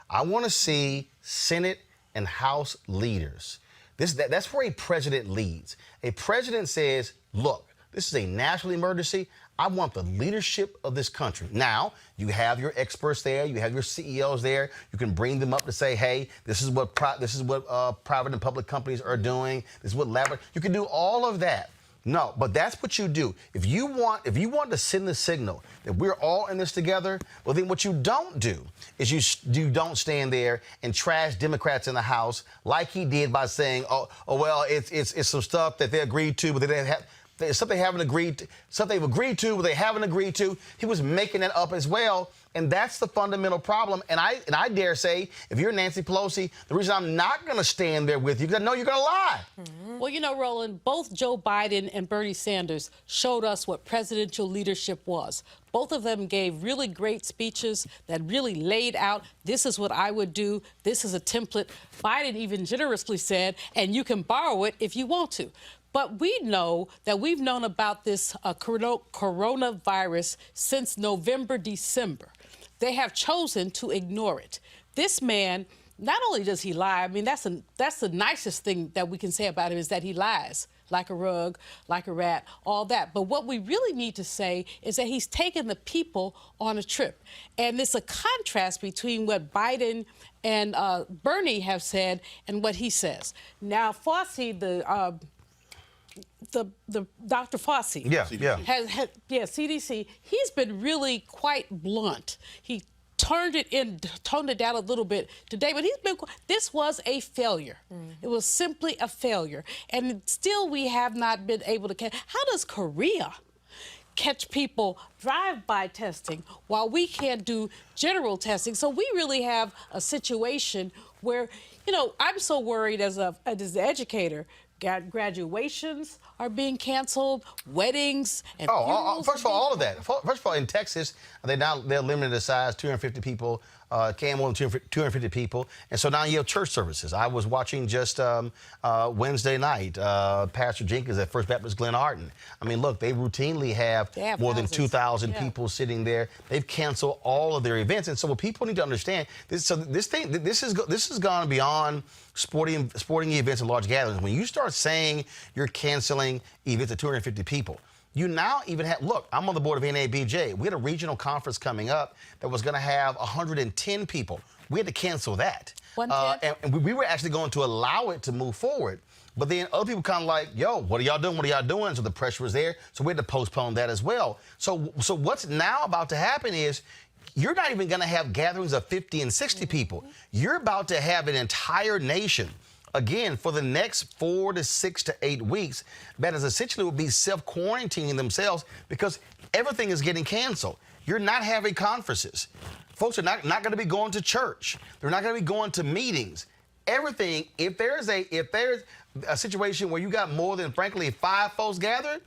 I want to see Senate and House leaders. That's where a president leads. A president says, look, this is a national emergency. I want the leadership of this country. Now, you have your experts there, you have your CEOs there. You can bring them up to say, hey, this is what private and public companies are doing. This is what you can do all of that. No, but that's what you do. If you want to send the signal that we're all in this together, well, then what you don't do is you don't stand there and trash Democrats in the House like he did by saying, well, it's some stuff that they agreed to, but they didn't have. It's something they haven't agreed to, something they've agreed to, but they haven't agreed to. He was making that up as well, and that's the fundamental problem. And I dare say, if you're Nancy Pelosi, the reason I'm not going to stand there with you, because I know you're going to lie. Mm-hmm. Well, you know, Roland, both Joe Biden and Bernie Sanders showed us what presidential leadership was. Both of them gave really great speeches that really laid out, this is what I would do, this is a template. Biden even generously said, and you can borrow it if you want to. But we know that we've known about this coronavirus since November, December. They have chosen to ignore it. This man, not only does he lie, I mean, that's the nicest thing that we can say about him is that he lies like a rug, like a rat, all that. But what we really need to say is that he's taken the people on a trip. And it's a contrast between what Biden and Bernie have said and what he says. Now, Fauci, the Dr. Fauci, CDC, he's been really quite blunt. He toned it down a little bit today, but this was a failure. It was simply a failure. And still we have not been able to catch. How does Korea catch people drive-by testing while we can't do general testing? So we really have a situation where, you know, I'm so worried as an educator. Graduations are being canceled, weddings and first of all, all of that. First of all, in Texas, they're limited to size, 250 people, can't more than 250 people, and so now you have church services. I was watching just Wednesday night, Pastor Jenkins at First Baptist Glen Arden. I mean, look, they routinely have more than 2,000 people sitting there. They've canceled all of their events, and so what people need to understand, this has gone beyond sporting events and large gatherings. When you start saying you're canceling events of 250 people, you now even have, look, I'm on the board of NABJ. We had a regional conference coming up that was going to have 110 people. We had to cancel that. And we were actually going to allow it to move forward. But then other people kind of like, yo, what are y'all doing? What are y'all doing? So the pressure was there. So we had to postpone that as well. So what's now about to happen is you're not even going to have gatherings of 50 and 60 people. You're about to have an entire nation, again, for the next 4 to 6 to 8 weeks, that is essentially will be self-quarantining themselves because everything is getting canceled. You're not having conferences. Folks are not going to be going to church. They're not going to be going to meetings. Everything, if there's a situation where you got more than, frankly, 5 folks gathered,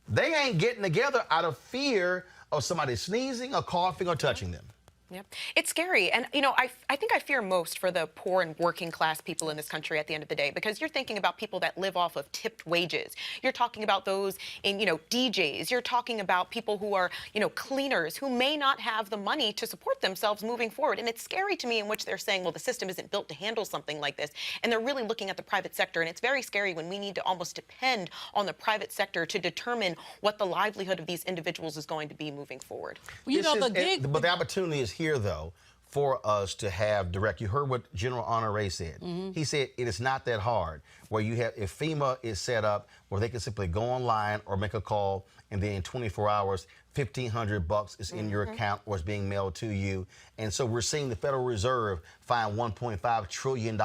they ain't getting together out of fear of somebody sneezing or coughing or touching them. Yeah, it's scary. And, you know, I think I fear most for the poor and working class people in this country at the end of the day, because you're thinking about people that live off of tipped wages. You're talking about those in, you know, DJs. You're talking about people who are, you know, cleaners who may not have the money to support themselves moving forward. And it's scary to me in which they're saying, well, the system isn't built to handle something like this. And they're really looking at the private sector. And it's very scary when we need to almost depend on the private sector to determine what the livelihood of these individuals is going to be moving forward. Well, you know, but the opportunity is here, though, for us to have direct. You heard what General Honore said. He said it is not that hard. Where you have, if FEMA is set up where they can simply go online or make a call, and then in 24 hours, $1,500 is in your account or is being mailed to you. And so we're seeing the Federal Reserve find $1.5 trillion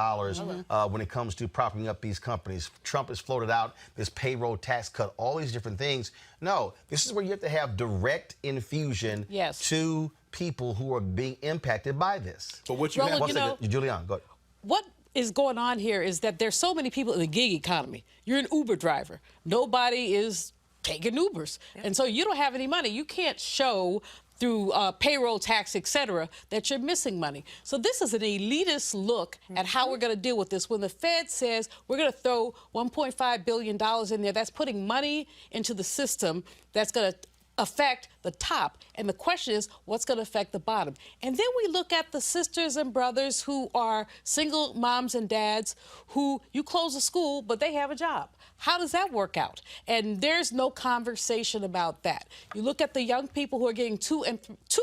when it comes to propping up these companies. Trump has floated out this payroll tax cut, all these different things. No, this is where you have to have direct infusion to people who are being impacted by this. But what you have, Julianne, go ahead. What is going on here is that there's so many people in the gig economy. You're an Uber driver. Nobody is taking Ubers. And so you don't have any money. You can't show through payroll tax, et cetera, that you're missing money. So this is an elitist look at how we're going to deal with this. When the Fed says we're going to throw $1.5 billion in there, that's putting money into the system that's going to affect the top. And the question is, what's going to affect the bottom? And then we look at the sisters and brothers who are single moms and dads who you close a school, but they have a job. How does that work out? And there's no conversation about that. You look at the young people who are getting two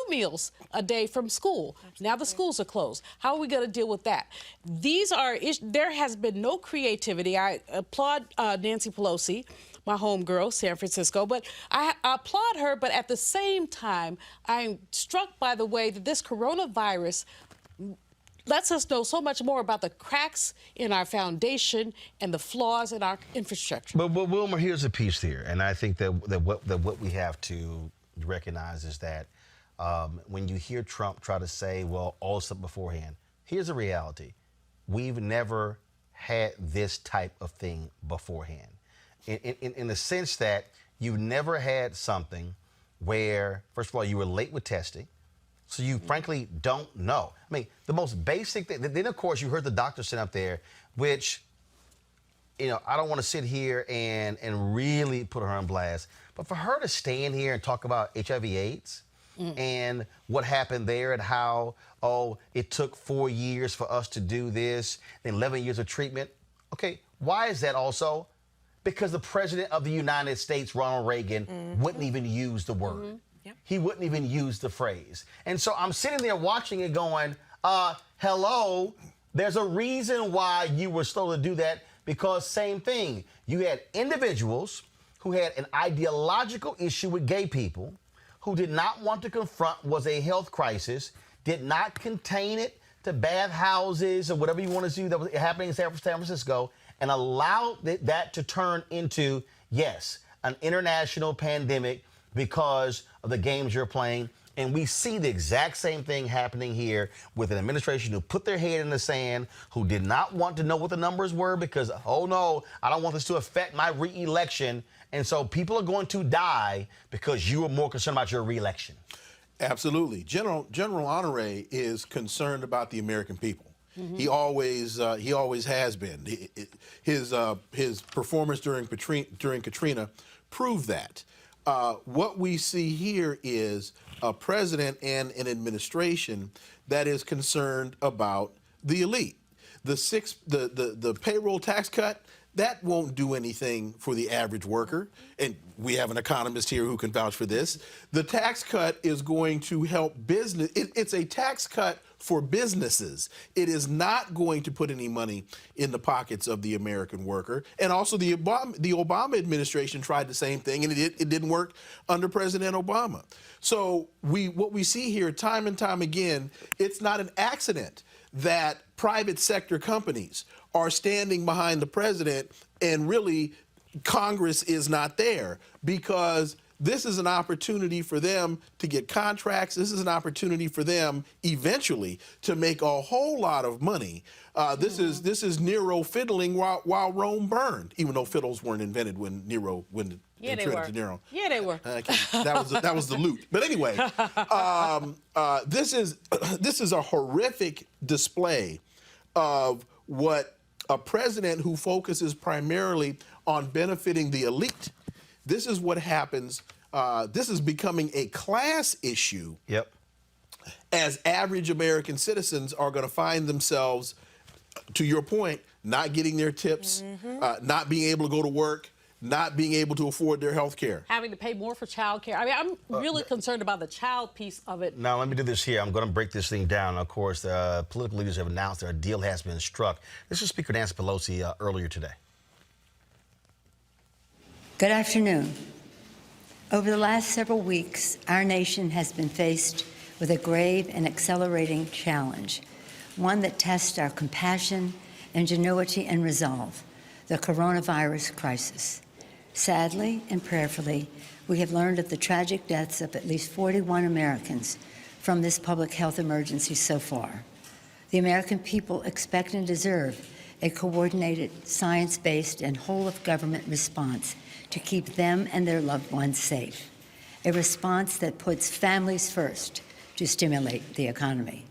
meals a day from school. Now the schools are closed. How are we going to deal with that? There has been no creativity. I applaud Nancy Pelosi, my homegirl, San Francisco, but I applaud her, but at the same time, I'm struck by the way that this coronavirus lets us know so much more about the cracks in our foundation and the flaws in our infrastructure. But Wilmer, here's a piece here, and I think that what we have to recognize is that when you hear Trump try to say, well, all stuff beforehand, here's the reality. We've never had this type of thing beforehand. In the sense that you've never had something where, first of all, you were late with testing, so you frankly don't know. I mean, the most basic thing, then of course you heard the doctor sit up there, which, you know, I don't want to sit here and really put her on blast, but for her to stand here and talk about HIV/AIDS and what happened there and how, oh, it took 4 years for us to do this, and 11 years of treatment. Okay, why is that also? Because the president of the United States, Ronald Reagan, wouldn't even use the word. He wouldn't even use the phrase. And so I'm sitting there watching it going, hello, there's a reason why you were slow to do that, because same thing. You had individuals who had an ideological issue with gay people, who did not want to confront was a health crisis, did not contain it to bathhouses or whatever you want to do that was happening in San Francisco, and allowed that to turn into, yes, an international pandemic because of the games you're playing. And we see the exact same thing happening here with an administration who put their head in the sand, who did not want to know what the numbers were because, oh no, I don't want this to affect my re-election. And so people are going to die because you are more concerned about your re-election. Absolutely. General Honore is concerned about the American people. He always has been. His performance during Katrina proved that. What we see here is a president and an administration that is concerned about the elite. The payroll tax cut, that won't do anything for the average worker. And we have an economist here who can vouch for this. The tax cut is going to help business. It's a tax cut for businesses. It is not going to put any money in the pockets of the American worker. And also the Obama administration tried the same thing, and it didn't work under President Obama. So what we see here time and time again, it's not an accident that private sector companies are standing behind the president and really Congress is not there, because this is an opportunity for them to get contracts. This is an opportunity for them eventually to make a whole lot of money. This is Nero fiddling while Rome burned, even though fiddles weren't invented when Nero they were. Nero. Yeah, they were. That was the loot. But anyway, this is a horrific display of what a president who focuses primarily on benefiting the elite. This is what happens. This is becoming a class issue. Yep. As average American citizens are going to find themselves, to your point, not getting their tips, not being able to go to work, not being able to afford their health care. Having to pay more for child care. I mean, I'm really concerned about the child piece of it. Now, let me do this here. I'm going to break this thing down. Of course, political leaders have announced that a deal has been struck. This is Speaker Nancy Pelosi earlier today. Good afternoon. Over the last several weeks, our nation has been faced with a grave and accelerating challenge, one that tests our compassion, ingenuity, and resolve, the coronavirus crisis. Sadly and prayerfully, we have learned of the tragic deaths of at least 41 Americans from this public health emergency so far. The American people expect and deserve a coordinated, science-based, and whole-of-government response to keep them and their loved ones safe, a response that puts families first to stimulate the economy.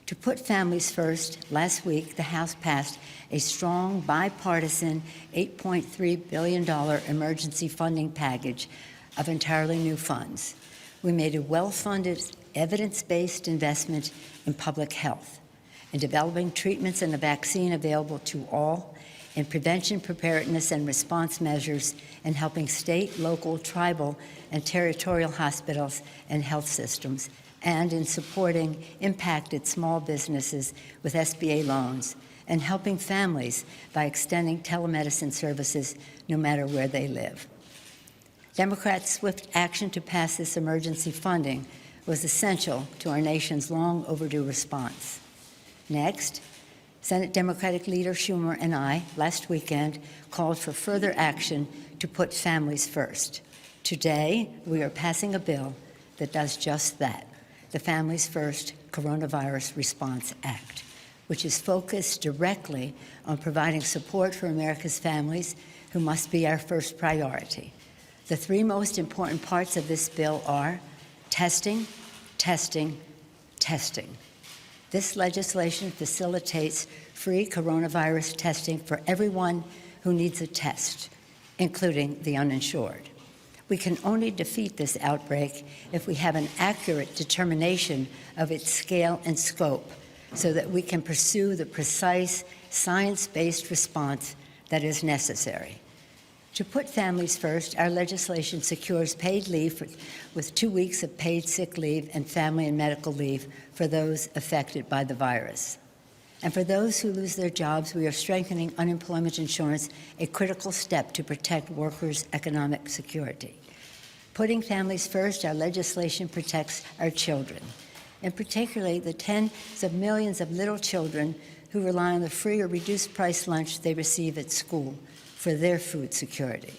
To put families first, last week the House passed a strong bipartisan $8.3 billion emergency funding package of entirely new funds. We made a well-funded, evidence-based investment in public health, in developing treatments and a vaccine available to all, in prevention, preparedness, and response measures, and helping state, local, tribal, and territorial hospitals and health systems, and in supporting impacted small businesses with SBA loans, and helping families by extending telemedicine services no matter where they live. Democrats' swift action to pass this emergency funding was essential to our nation's long overdue response. Next, Senate Democratic leader Schumer and I, last weekend, called for further action to put families first. Today, we are passing a bill that does just that, the Families First Coronavirus Response Act, which is focused directly on providing support for America's families, who must be our first priority. The three most important parts of this bill are testing, testing, testing. This legislation facilitates free coronavirus testing for everyone who needs a test, including the uninsured. We can only defeat this outbreak if we have an accurate determination of its scale and scope, so that we can pursue the precise science-based response that is necessary. To put families first, our legislation secures paid leave with 2 weeks of paid sick leave and family and medical leave for those affected by the virus. And for those who lose their jobs, we are strengthening unemployment insurance, a critical step to protect workers' economic security. Putting families first, our legislation protects our children, and particularly the tens of millions of little children who rely on the free or reduced price lunch they receive at school for their food security.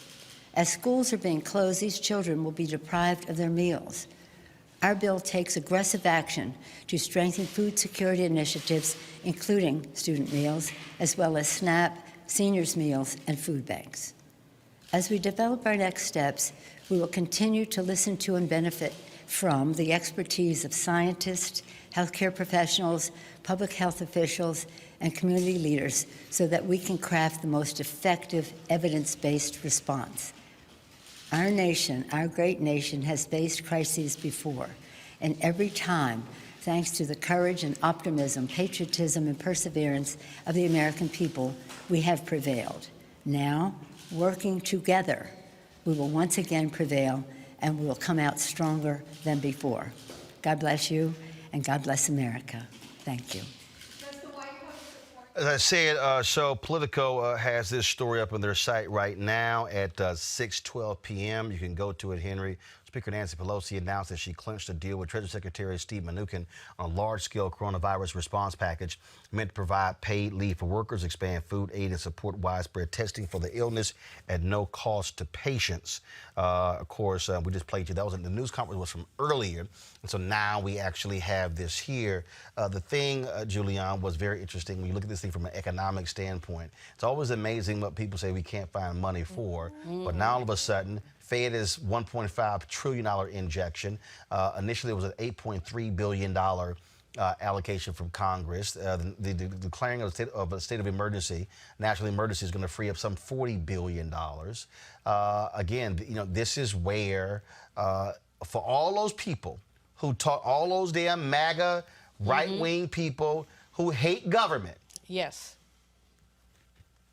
As schools are being closed, these children will be deprived of their meals. Our bill takes aggressive action to strengthen food security initiatives, including student meals, as well as SNAP, seniors' meals, and food banks. As we develop our next steps, we will continue to listen to and benefit from the expertise of scientists, healthcare professionals, public health officials, and community leaders so that we can craft the most effective evidence-based response. Our nation, our great nation, has faced crises before, and every time, thanks to the courage and optimism, patriotism, and perseverance of the American people, we have prevailed. Now, working together, we will once again prevail, and we will come out stronger than before. God bless you, and God bless America. Thank you. As I said, so Politico has this story up on their site right now at 6:12 p.m. You can go to it, Henry. Speaker Nancy Pelosi announced that she clinched a deal with Treasury Secretary Steve Mnuchin on a large-scale coronavirus response package meant to provide paid leave for workers, expand food aid, and support widespread testing for the illness at no cost to patients. Of course, we just played you. That was the news conference was from earlier, and so now we actually have this here. The thing, Julian, was very interesting when you look at this thing from an economic standpoint. It's always amazing what people say we can't find money for, but now all of a sudden, Fed is $1.5 trillion injection. Initially, it was an $8.3 billion allocation from Congress. The declaring of a state of emergency, national emergency, is going to free up some $40 billion. Again, you know, this is where, for all those people who talk, all those damn MAGA right-wing people who hate government. Yes.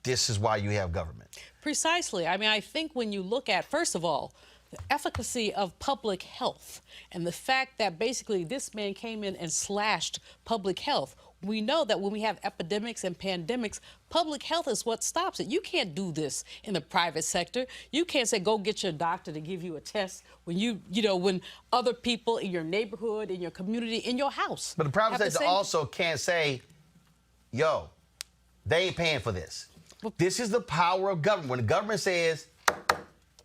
This is why you have government. Precisely. I mean, I think when you look at, first of all, the efficacy of public health and the fact that basically this man came in and slashed public health. We know that when we have epidemics and pandemics, public health is what stops it. You can't do this in the private sector. You can't say, go get your doctor to give you a test when when other people in your neighborhood, in your community, in your house. But the private sector also can't say, yo, they ain't paying for this. This is the power of government. When the government says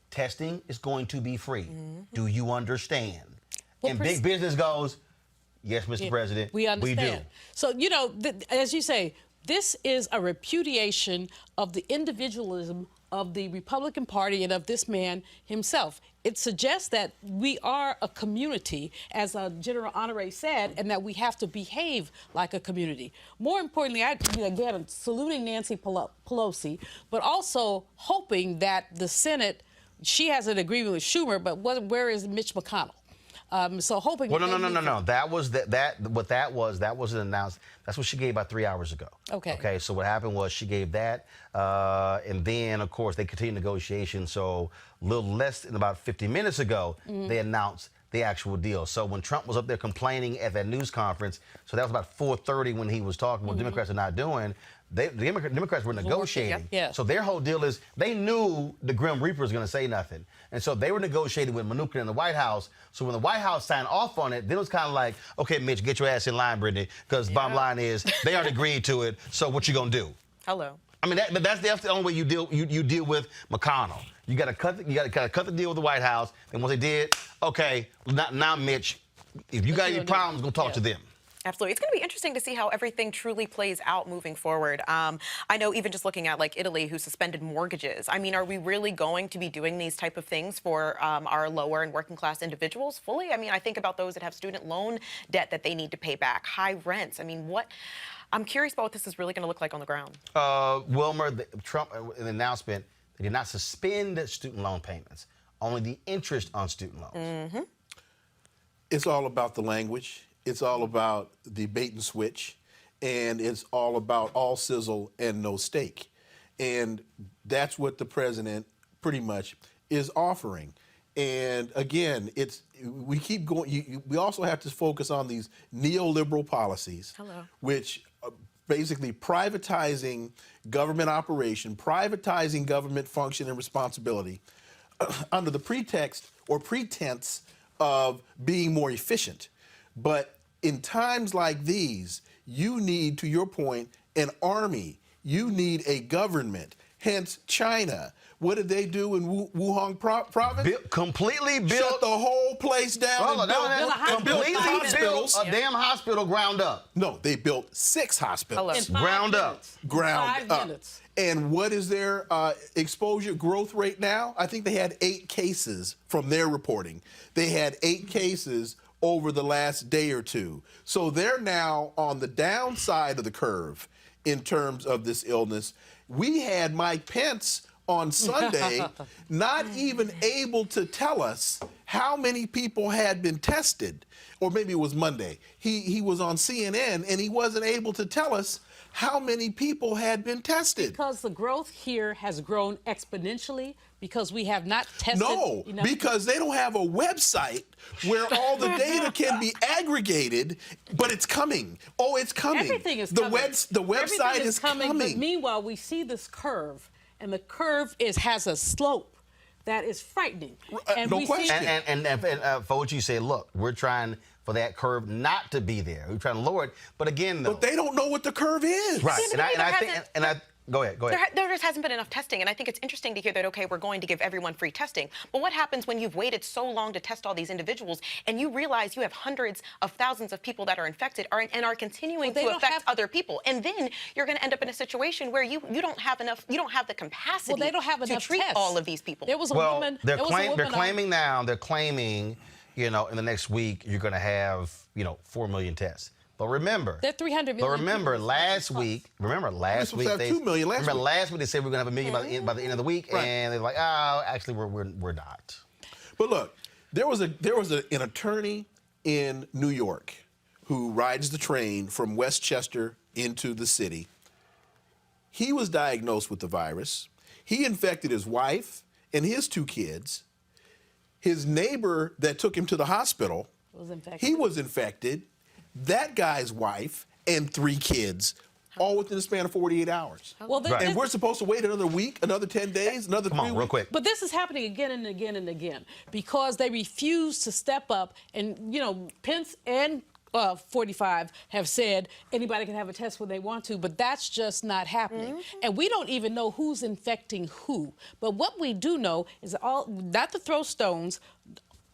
testing is going to be free, do you understand? And big business goes, yes, Mr. President, we understand. We do. So, you know, as you say, this is a repudiation of the individualism of the Republican Party and of this man himself. It suggests that we are a community, as General Honore said, and that we have to behave like a community. More importantly, again, saluting Nancy Pelosi, but also hoping that the Senate she has an agreement with Schumer, but where is Mitch McConnell? So hoping. Well, no. That was what that was announced. That's what she gave about 3 hours ago. Okay. Okay. So what happened was she gave that, and then of course they continued negotiations. So a little less than about 50 minutes ago, they announced the actual deal. So when Trump was up there complaining at that news conference, so that was about 4:30 when he was talking. What Democrats are not doing. The Democrats were negotiating. Yeah. So their whole deal is they knew the Grim Reaper was going to say nothing. And so they were negotiating with Mnuchin in the White House. So when the White House signed off on it, then it was kind of like, okay, Mitch, get your ass in line, Brittany, because bottom line is they already agreed to it. So what you going to do? Hello. I mean, that's the only way you deal with McConnell. You got to cut the deal with the White House. And once they did, okay, now Mitch, if you got any problems, go talk to them. Absolutely. It's going to be interesting to see how everything truly plays out moving forward. I know even just looking at like Italy, who suspended mortgages. I mean, are we really going to be doing these type of things for our lower and working class individuals fully? I mean, I think about those that have student loan debt that they need to pay back, high rents. I mean, I'm curious about what this is really going to look like on the ground. Wilmer, Trump, in the announcement, they did not suspend student loan payments, only the interest on student loans. It's all about the language. It's all about the bait and switch, and it's all about all sizzle and no steak. And that's what the president pretty much is offering. And again, we keep going. We also have to focus on these neoliberal policies, which are basically privatizing government operation, privatizing government function and responsibility under the pretext or pretense of being more efficient. But in times like these, you need, to your point, an army. You need a government. Hence, China. What did they do in Wuhan province? Completely built. Shut the whole place down and built hospitals. A damn hospital ground up. No, they built 6 hospitals. Ground up. Ground up. And what is their exposure growth rate now? I think they had 8 cases from their reporting. They had 8 cases over the last day or two. So they're now on the downside of the curve in terms of this illness. We had Mike Pence on Sunday not even able to tell us how many people had been tested, or maybe it was Monday. He was on CNN and he wasn't able to tell us how many people had been tested. Because the growth here has grown exponentially because we have not tested enough. Because they don't have a website where all the data can be aggregated, but it's coming. Oh, it's coming. Everything is coming. The website is coming. But meanwhile, we see this curve, and the curve has a slope that is frightening. And no question. And for what you say, look, we're trying for that curve not to be there. We're trying to lower it. But again, though. But they don't know what the curve is. Right. Go ahead. There just hasn't been enough testing, and I think it's interesting to hear that, okay, we're going to give everyone free testing. But what happens when you've waited so long to test all these individuals and you realize you have hundreds of thousands of people that are infected and are continuing to affect other people? And then you're going to end up in a situation where you don't have the capacity to treat all of these people. There was a woman. They're claiming, you know, in the next week you're going to have, 4 million tests. But remember, they're 300 million. But remember, last week they 2 million. Last week they said we're gonna have 1 million by the end of the week, and they're like, oh, actually we're not. But look, there was an attorney in New York who rides the train from Westchester into the city. He was diagnosed with the virus. He infected his wife and his 2 kids. His neighbor that took him to the hospital, he was infected. That guy's wife and 3 kids, all within the span of 48 hours. And we're supposed to wait another week, another 10 days, another 3 weeks? Real quick. But this is happening again and again and again because they refuse to step up. And, Pence and 45 have said anybody can have a test when they want to, but that's just not happening. And we don't even know who's infecting who. But what we do know is not to throw stones.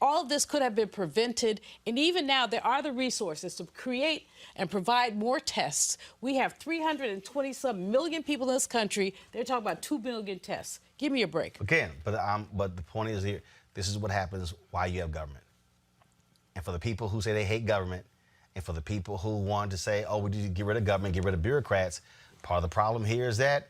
All of this could have been prevented, and even now there are the resources to create and provide more tests. We have 320-some million people in this country. They're talking about 2 million tests. Give me a break. Again, but the point is here, this is what happens while you have government. And for the people who say they hate government, and for the people who want to say, oh, we need to get rid of government, get rid of bureaucrats, part of the problem here is that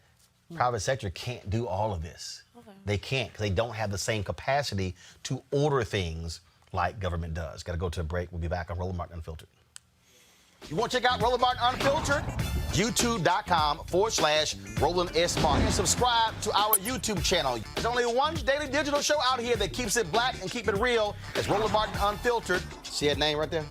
private sector can't do all of this. They can't because they don't have the same capacity to order things like government does. Got to go to a break. We'll be back on Roland Martin Unfiltered. You want to check out Roland Martin Unfiltered? YouTube.com/Roland S. Martin. And subscribe to our YouTube channel. There's only one daily digital show out here that keeps it black and keep it real. It's Roland Martin Unfiltered. See that name right there?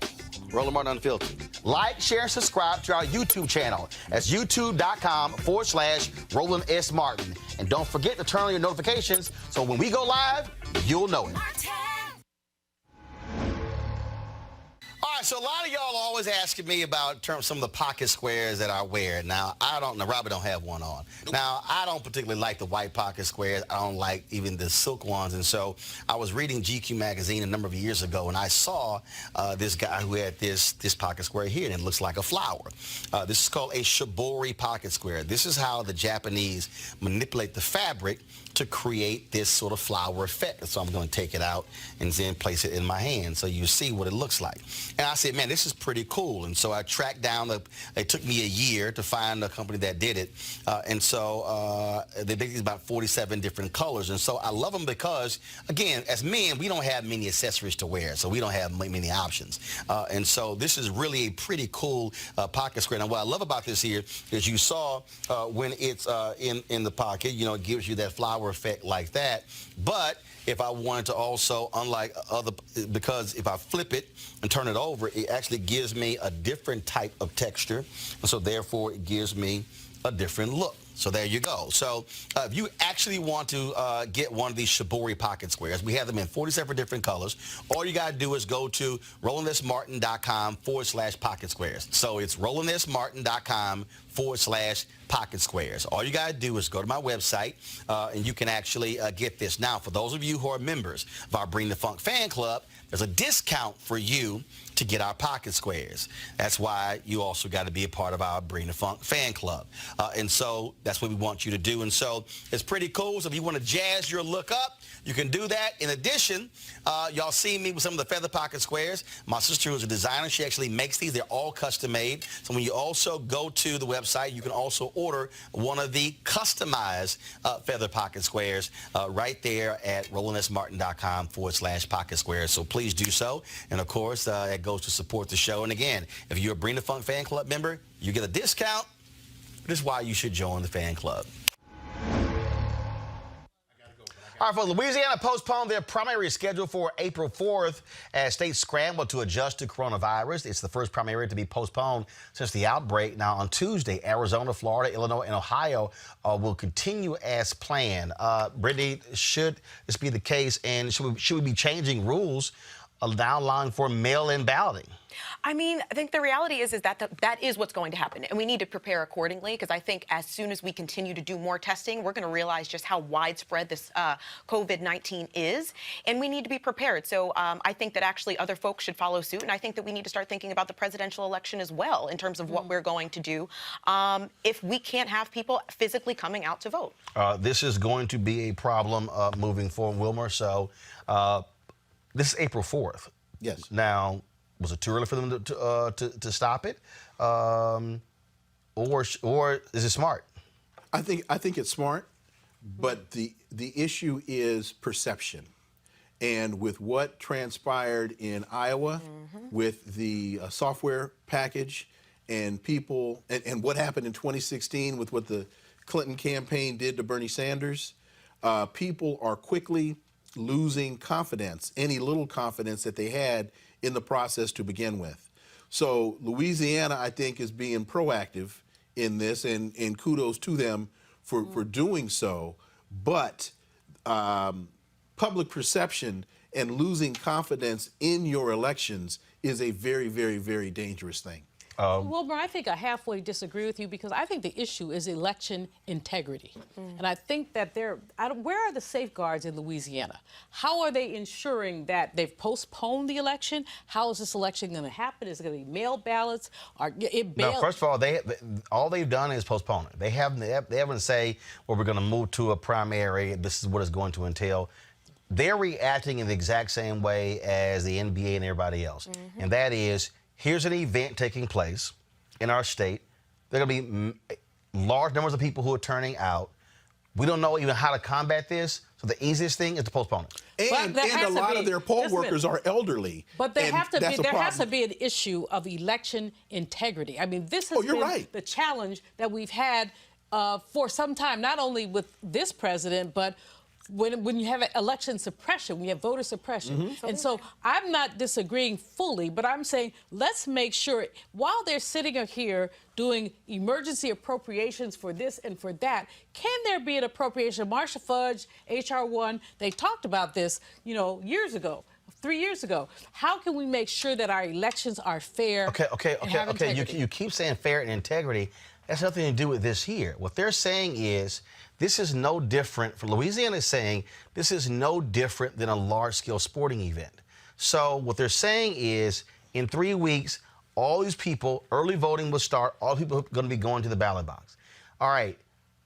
Roland Martin Unfiltered. Like, share, and subscribe to our YouTube channel. That's youtube.com/Roland S. Martin. And don't forget to turn on your notifications so when we go live, you'll know it. All right, so a lot of y'all are always asking me about some of the pocket squares that I wear. Now, Robert don't have one on. Now, I don't particularly like the white pocket squares. I don't like even the silk ones. And so I was reading GQ magazine a number of years ago, and I saw this guy who had this pocket square here, and it looks like a flower. This is called a shibori pocket square. This is how the Japanese manipulate the fabric to create this sort of flower effect. So I'm going to take it out and then place it in my hand so you see what it looks like. And I said, man, this is pretty cool. And so I tracked down, it took me a year to find a company that did it. And so they make these about 47 different colors. And so I love them because, again, as men, we don't have many accessories to wear, so we don't have many options. And so this is really a pretty cool pocket square. Now, what I love about this here is you saw when it's in the pocket, you know, it gives you that flower effect like that. But if I wanted to also, unlike other, because if I flip it and turn it over, it actually gives me a different type of texture. And so therefore it gives me a different look. So there you go. So if you actually want to get one of these shibori pocket squares, we have them in 47 different colors. All you got to do is go to RolandSMartin.com/pocket squares. So it's RolandSMartin.com/pocket squares. All you got to do is go to my website and you can actually get this. Now, for those of you who are members of our Bring the Funk fan club, there's a discount for you to get our pocket squares. That's why you also got to be a part of our Bring the Funk fan club. And so that's what we want you to do. And so it's pretty cool. So if you want to jazz your look up, you can do that. In addition, y'all see me with some of the feather pocket squares. My sister, who's a designer, she actually makes these. They're all custom made. So when you also go to the website, you can also order one of the customized feather pocket squares right there at RolandSMartin.com/pocket squares. So please do so. And of course, that goes to support the show. And again, if you're a Bring the Funk fan club member, you get a discount. This is why you should join the fan club. All right, folks, Louisiana postponed their primary schedule for April 4th as states scramble to adjust to coronavirus. It's the first primary to be postponed since the outbreak. Now, on Tuesday, Arizona, Florida, Illinois, and Ohio will continue as planned. Brittany, should this be the case, and should we be changing rules now allowing for mail-in balloting? I mean, I think the reality is that that is what's going to happen, and we need to prepare accordingly, because I think as soon as we continue to do more testing, we're going to realize just how widespread this COVID-19 is, and we need to be prepared. So I think that actually other folks should follow suit, and I think that we need to start thinking about the presidential election as well in terms of what we're going to do if we can't have people physically coming out to vote. This is going to be a problem moving forward, Wilmer. So this is April 4th. Yes. Now, was it too early for them to stop it, or is it smart? I think it's smart, but the issue is perception, and with what transpired in Iowa, with the software package, and people, and what happened in 2016 with what the Clinton campaign did to Bernie Sanders, people are quickly losing confidence, any little confidence that they had in the process to begin with. So Louisiana, I think, is being proactive in this, and kudos to them for doing so. But public perception and losing confidence in your elections is a very, very, very dangerous thing. Wilmer, I think I halfway disagree with you, because I think the issue is election integrity. And I think that where are the safeguards in Louisiana? How are they ensuring that they've postponed the election? How is this election going to happen? Is it going to be mail ballots? No, first of all, all they've done is postpone it. They haven't say, well, we're going to move to a primary. This is what it's going to entail. They're reacting in the exact same way as the NBA and everybody else. And that is, here's an event taking place in our state. There are going to be large numbers of people who are turning out. We don't know even how to combat this. So the easiest thing is to postpone it. And a lot of their poll workers are elderly. But there has to be an issue of election integrity. I mean, this has been the challenge that we've had for some time, not only with this president, but when you have election suppression, when you have voter suppression. And so I'm not disagreeing fully, but I'm saying let's make sure while they're sitting here doing emergency appropriations for this and for that, can there be an appropriation? Marcia Fudge, H.R. 1, they talked about this, years ago. 3 years ago. How can we make sure that our elections are fair? Okay. You keep saying fair and integrity. That's nothing to do with this here. What they're saying is this is no different. For Louisiana is saying this is no different than a large-scale sporting event. So what they're saying is in 3 weeks, all these people, early voting will start. All people are going to be going to the ballot box. All right.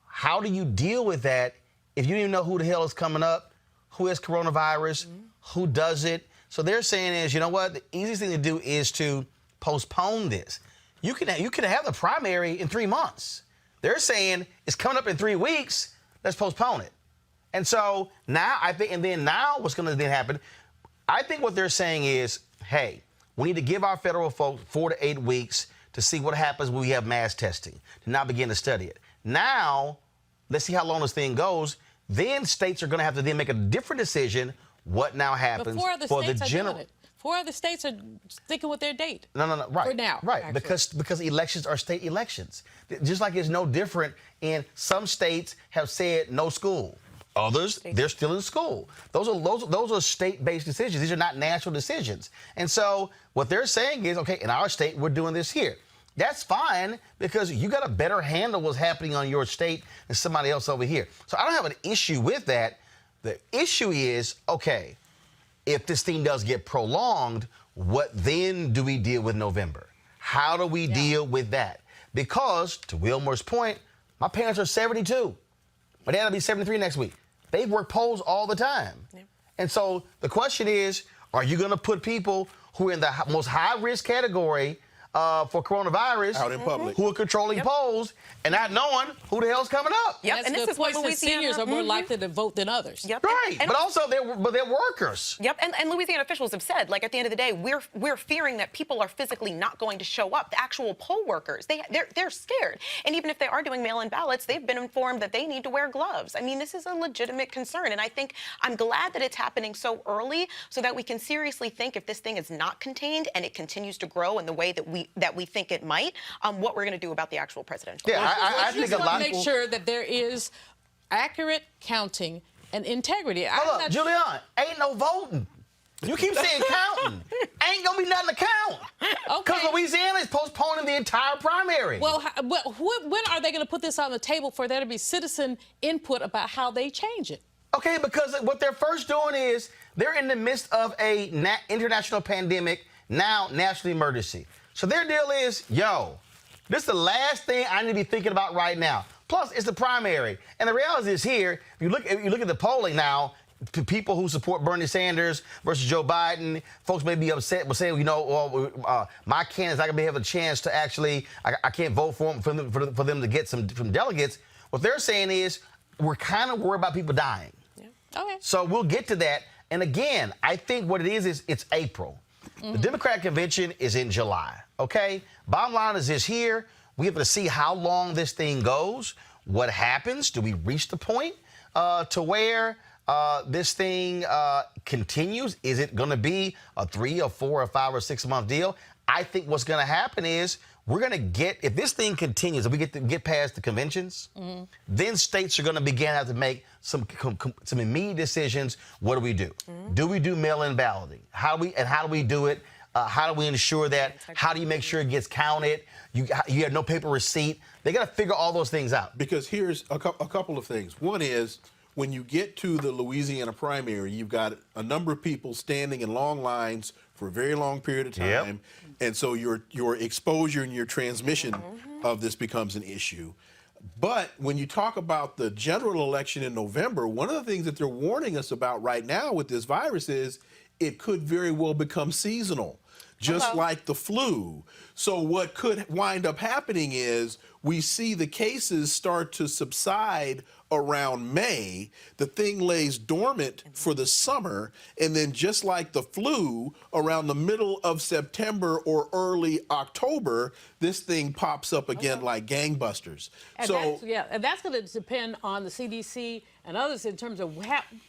How do you deal with that if you don't even know who the hell is coming up, who has coronavirus, who does it? So they're saying is, you know what? The easiest thing to do is to postpone this. You can have the primary in 3 months. They're saying it's coming up in 3 weeks. Let's postpone it. And so now now what's going to then happen? I think what they're saying is, hey, we need to give our federal folks 4 to 8 weeks to see what happens when we have mass testing, to now begin to study it. Now, let's see how long this thing goes. Then states are going to have to then make a different decision what now happens for the general. 4 other states are sticking with their date. No, right. For now. Right, actually. because elections are state elections. Just like it's no different in some states have said no school. Others, they're still in school. Those are state-based decisions. These are not national decisions. And so what they're saying is, okay, in our state, we're doing this here. That's fine because you got a better handle what's happening on your state than somebody else over here. So I don't have an issue with that. The issue is, okay, if this thing does get prolonged, what then do we deal with November? How do we deal with that? Because, to Wilmer's point, my parents are 72. My dad will be 73 next week. They work polls all the time. Yeah. And so the question is, are you going to put people who are in the most high-risk category for coronavirus out in public, who are controlling polls and not knowing who the hell's coming up? Yep. And this is what seniors are more likely to vote than others. Yep. Right, but also they're workers. Yep, and Louisiana officials have said, like, at the end of the day, we're fearing that people are physically not going to show up. The actual poll workers, they're scared. And even if they are doing mail-in ballots, they've been informed that they need to wear gloves. I mean, this is a legitimate concern, and I think I'm glad that it's happening so early so that we can seriously think if this thing is not contained and it continues to grow in the way that we think it might, what we're going to do about the actual presidential. Yeah, I think a lot of people make sure that there is accurate counting and integrity. Hold up, Julian, ain't no voting. You keep saying counting. Ain't gonna be nothing to count. Because Louisiana is postponing the entire primary. Well, when are they going to put this on the table for there to be citizen input about how they change it? Okay, because what they're first doing is they're in the midst of a international pandemic, now national emergency. So their deal is, yo, this is the last thing I need to be thinking about right now. Plus, it's the primary. And the reality is here, if you look at the polling now, people who support Bernie Sanders versus Joe Biden, folks may be upset, but say, my candidate's not going to have a chance to actually, I can't vote for them to get some delegates. What they're saying is, we're kind of worried about people dying. Yeah. Okay. So we'll get to that. And again, I think what it is it's April. The Democratic convention is in July, okay? Bottom line is this here. We have to see how long this thing goes. What happens? Do we reach the point to where this thing continues? Is it going to be a 3 or 4 or 5 or 6 month deal? I think what's going to happen is we're going to get, if this thing continues, if we get past the conventions, then states are going to begin to have to make some immediate decisions. What do we do? Do we do mail-in balloting? How do we do it? How do we ensure that? How do you make sure it gets counted? You have no paper receipt. They got to figure all those things out. Because here's a couple of things. One is, when you get to the Louisiana primary, you've got a number of people standing in long lines for a very long period of time. And so your exposure and your transmission of this becomes an issue. But when you talk about the general election in November, one of the things that they're warning us about right now with this virus is it could very well become seasonal, just like the flu. So what could wind up happening is we see the cases start to subside around May. The thing lays dormant for the summer, and then just like the flu, around the middle of September or early October, this thing pops up again like gangbusters. And So and that's going to depend on the CDC and others in terms of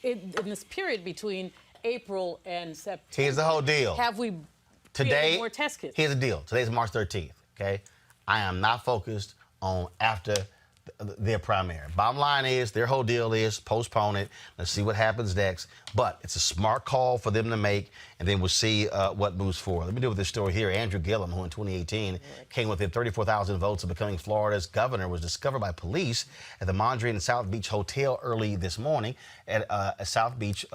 in this period between April and September. Here's the whole deal. Have we Today, more test kits? Here's the deal. Today's March 13th, okay? I am not focused on after their primary. Bottom line is, their whole deal is postpone it. Let's see what happens next. But it's a smart call for them to make, and then we'll see what moves forward. Let me deal with this story here. Andrew Gillum, who in 2018 came within 34,000 votes of becoming Florida's governor, was discovered by police at the Mondrian and South Beach Hotel early this morning at South Beach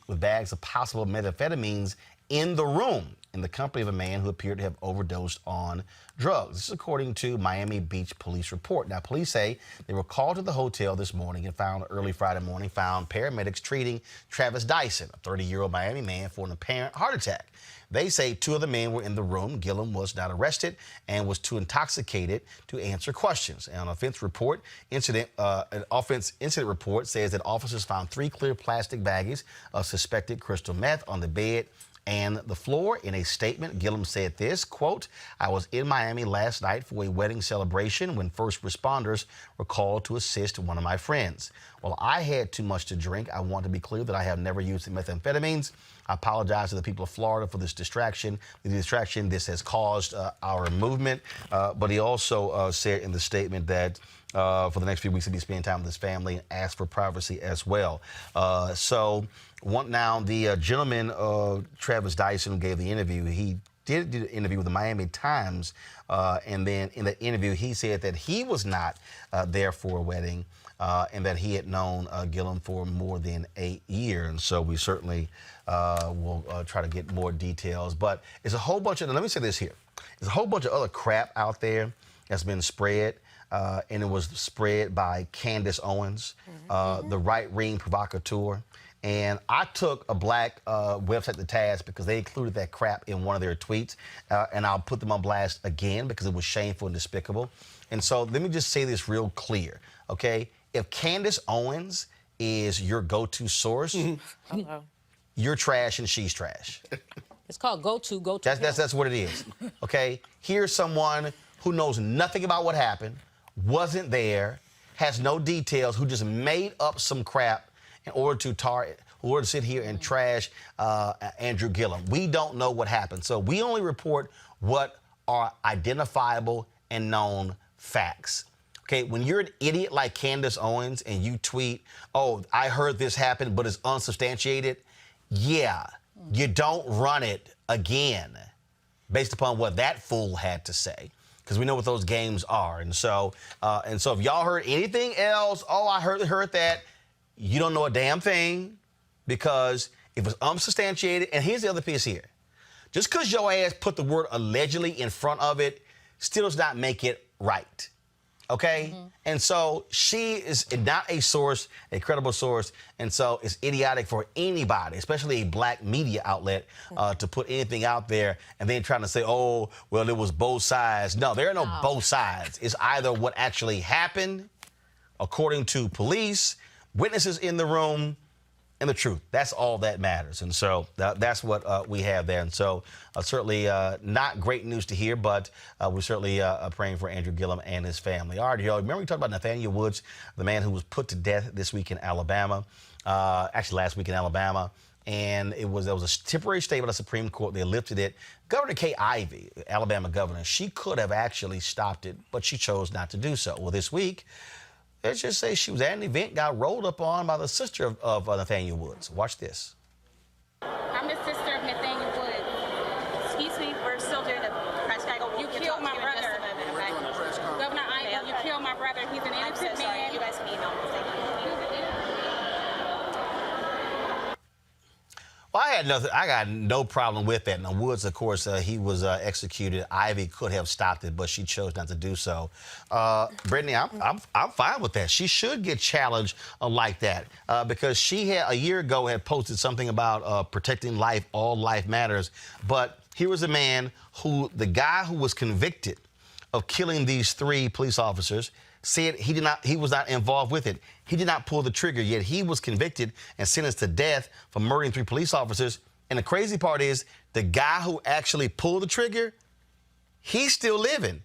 with bags of possible methamphetamines in the room, in the company of a man who appeared to have overdosed on drugs. This is according to Miami Beach police report. Now, police say they were called to the hotel this morning and found early Friday morning, found paramedics treating Travis Dyson, a 30-year-old Miami man, for an apparent heart attack. They say two of the men were in the room. Gillum was not arrested and was too intoxicated to answer questions. And an offense incident report says that officers found 3 clear plastic baggies of suspected crystal meth on the bed and the floor. In a statement, Gillum said this, quote, "I was in Miami last night for a wedding celebration when first responders were called to assist one of my friends. While I had too much to drink, I want to be clear that I have never used methamphetamines. I apologize to the people of Florida for this distraction. The distraction this has caused our movement." But he also said in the statement that for the next few weeks he'll be spending time with his family and asked for privacy as well. Now the gentleman, Travis Dyson, who gave the interview, he did do the interview with the Miami Times, and then in the interview he said that he was not there for a wedding, and that he had known Gillum for more than a year. And so we certainly will try to get more details. But it's a whole bunch of, let me say this here, there's a whole bunch of other crap out there that's been spread. And it was spread by Candace Owens, the right-wing provocateur. And I took a black website to task because they included that crap in one of their tweets. And I'll put them on blast again because it was shameful and despicable. And so let me just say this real clear, okay? If Candace Owens is your go-to source, you're trash and she's trash. It's called go-to. That's what it is, okay? Here's someone who knows nothing about what happened, wasn't there, has no details, who just made up some crap in order to sit here and trash Andrew Gillum. We don't know what happened. So we only report what are identifiable and known facts. Okay, when you're an idiot like Candace Owens and you tweet, "Oh, I heard this happen, but it's unsubstantiated," yeah, you don't run it again based upon what that fool had to say, because we know what those games are. And so if y'all heard anything else, "Oh, I heard that," you don't know a damn thing, because if it's unsubstantiated, and here's the other piece here, just because your ass put the word allegedly in front of it still does not make it right. Okay? And so she is not a source, a credible source, and so it's idiotic for anybody, especially a black media outlet, to put anything out there and then trying to say, "Oh, well, it was both sides." No, there are no both sides. It's either what actually happened, according to police, witnesses in the room, and the truth. That's all that matters. And so that's what we have there. And so certainly not great news to hear, but we're certainly praying for Andrew Gillum and his family. All right, y'all, remember we talked about Nathaniel Woods, the man who was put to death this week in Alabama, actually last week in Alabama. And there was a temporary stay by the Supreme Court. They lifted it. Governor Kay Ivey, Alabama governor, she could have actually stopped it, but she chose not to do so. Well, this week, let's just say she was at an event, got rolled up on by the sister of Nathaniel Woods. Watch this. I'm the sister of Nathaniel Woods. Excuse me, we're still doing a press conference. You killed my brother. Governor Ivey, you killed my brother. He's an innocent man. You guys can email me. Well, I got no problem with that. Now, Woods, of course, he was executed. Ivy could have stopped it, but she chose not to do so. Brittany, I'm fine with that. She should get challenged like that because she a year ago had posted something about protecting life, all life matters. But here was a man the guy who was convicted of killing these 3 police officers, said he was not involved with it. He did not pull the trigger, yet he was convicted and sentenced to death for murdering 3 police officers. And the crazy part is the guy who actually pulled the trigger, he's still living.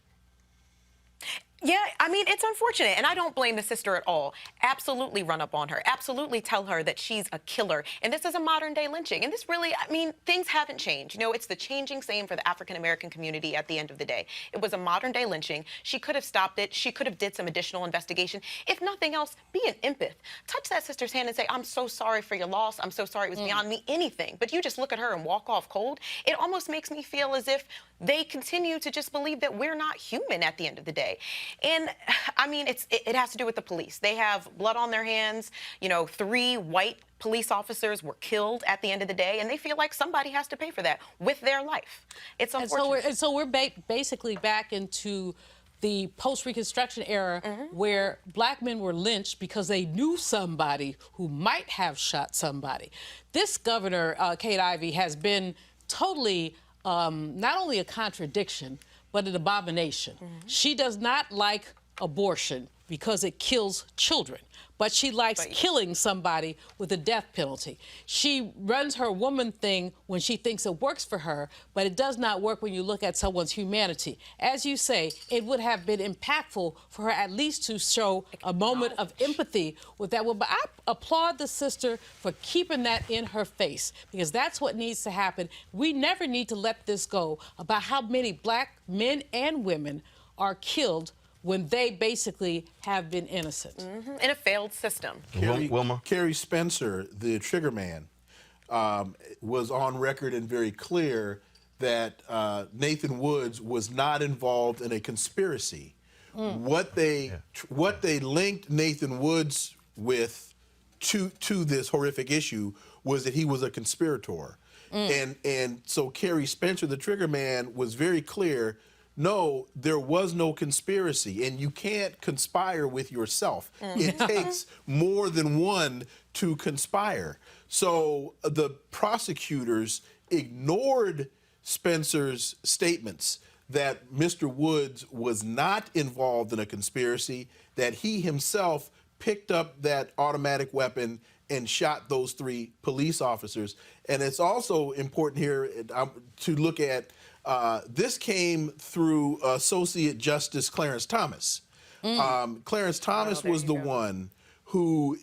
Yeah, I mean, it's unfortunate, and I don't blame the sister at all. Absolutely run up on her. Absolutely tell her that she's a killer. And this is a modern-day lynching. And this really, I mean, things haven't changed. You know, it's the changing same for the African-American community at the end of the day. It was a modern-day lynching. She could have stopped it. She could have did some additional investigation. If nothing else, be an empath. Touch that sister's hand and say, I'm so sorry for your loss. I'm so sorry it was beyond me. Anything. But you just look at her and walk off cold. It almost makes me feel as if they continue to just believe that we're not human at the end of the day. And I mean, it has to do with the police. They have blood on their hands. You know, 3 white police officers were killed at the end of the day, and they feel like somebody has to pay for that with their life. It's unfortunate. And so we're basically back into the post-Reconstruction era where black men were lynched because they knew somebody who might have shot somebody. This governor, Kate Ivey, has been totally not only a contradiction, but an abomination. She does not like abortion because it kills children, but she likes killing somebody with a death penalty. She runs her woman thing when she thinks it works for her, but it does not work when you look at someone's humanity. As you say, it would have been impactful for her at least to show a moment of empathy with that one. But I applaud the sister for keeping that in her face, because that's what needs to happen. We never need to let this go about how many black men and women are killed when they basically have been innocent. In a failed system. Carrie Spencer, the trigger man, was on record and very clear that Nathan Woods was not involved in a conspiracy. What they linked Nathan Woods with to this horrific issue was that he was a conspirator. And so Carrie Spencer, the trigger man, was very clear. No, there was no conspiracy, and you can't conspire with yourself. It takes more than one to conspire. So the prosecutors ignored Spencer's statements that Mr. Woods was not involved in a conspiracy, that he himself picked up that automatic weapon and shot those 3 police officers. And it's also important here to look at this came through Associate Justice Clarence Thomas. Clarence Thomas was the one who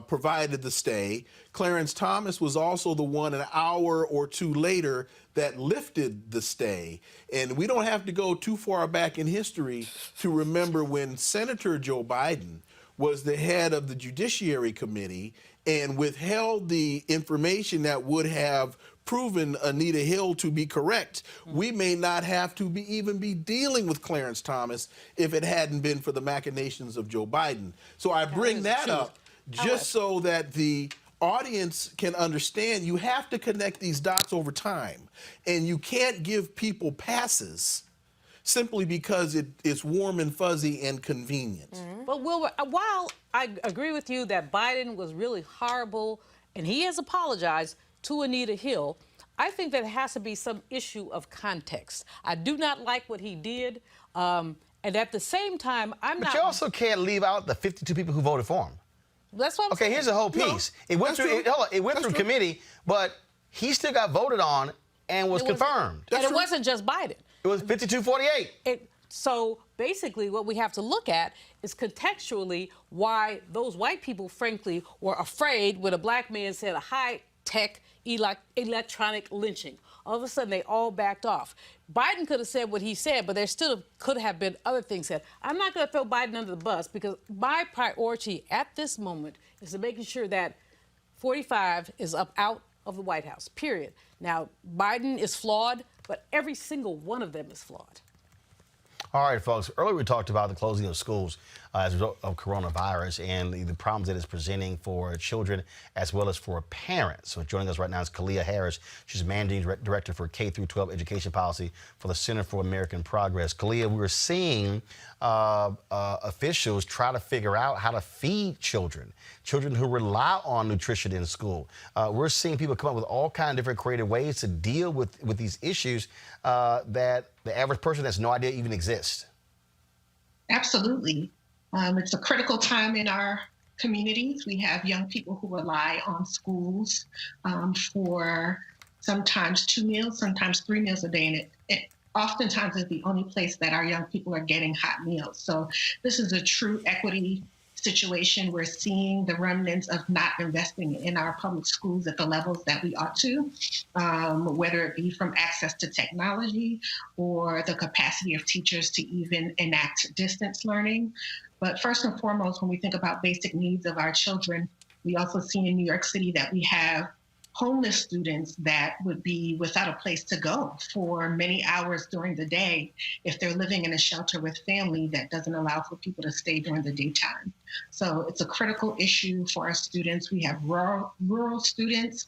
provided the stay. Clarence Thomas was also the one an hour or 2 later that lifted the stay. And we don't have to go too far back in history to remember when Senator Joe Biden was the head of the Judiciary Committee and withheld the information that would have proven Anita Hill to be correct. We may not have to even be dealing with Clarence Thomas if it hadn't been for the machinations of Joe Biden. So I bring that up just so that the audience can understand you have to connect these dots over time. And you can't give people passes simply because it's warm and fuzzy and convenient. But Wilbur, while I agree with you that Biden was really horrible, and he has apologized to Anita Hill, I think that has to be some issue of context. I do not like what he did, and at the same time, But you also can't leave out the 52 people who voted for him. That's what I'm saying. Okay, here's the whole piece. It went through committee, but he still got voted on and was confirmed. And it wasn't just Biden. It was 52-48. So basically what we have to look at is contextually why those white people, frankly, were afraid when a black man said a high-tech electronic lynching. All of a sudden, they all backed off. Biden could have said what he said, but there still could have been other things said. I'm not going to throw Biden under the bus because my priority at this moment is to making sure that 45 is out of the White House, period. Now, Biden is flawed, but every single one of them is flawed. All right, folks. Earlier we talked about the closing of schools as a result of coronavirus and the problems that it's presenting for children as well as for parents. So joining us right now is Kalia Harris. She's Managing Director for K-12 Education Policy for the Center for American Progress. Kalia, we were seeing officials try to figure out how to feed children who rely on nutrition in school. We're seeing people come up with all kinds of different creative ways to deal with these issues that the average person has no idea even exist. Absolutely. It's a critical time in our communities. We have young people who rely on schools for sometimes 2 meals, sometimes 3 meals a day. And it oftentimes is the only place that our young people are getting hot meals. So this is a true equity situation. We're seeing the remnants of not investing in our public schools at the levels that we ought to, whether it be from access to technology or the capacity of teachers to even enact distance learning. But first and foremost, when we think about basic needs of our children, we also see in New York City that we have homeless students that would be without a place to go for many hours during the day if they're living in a shelter with family that doesn't allow for people to stay during the daytime. So it's a critical issue for our students. We have rural students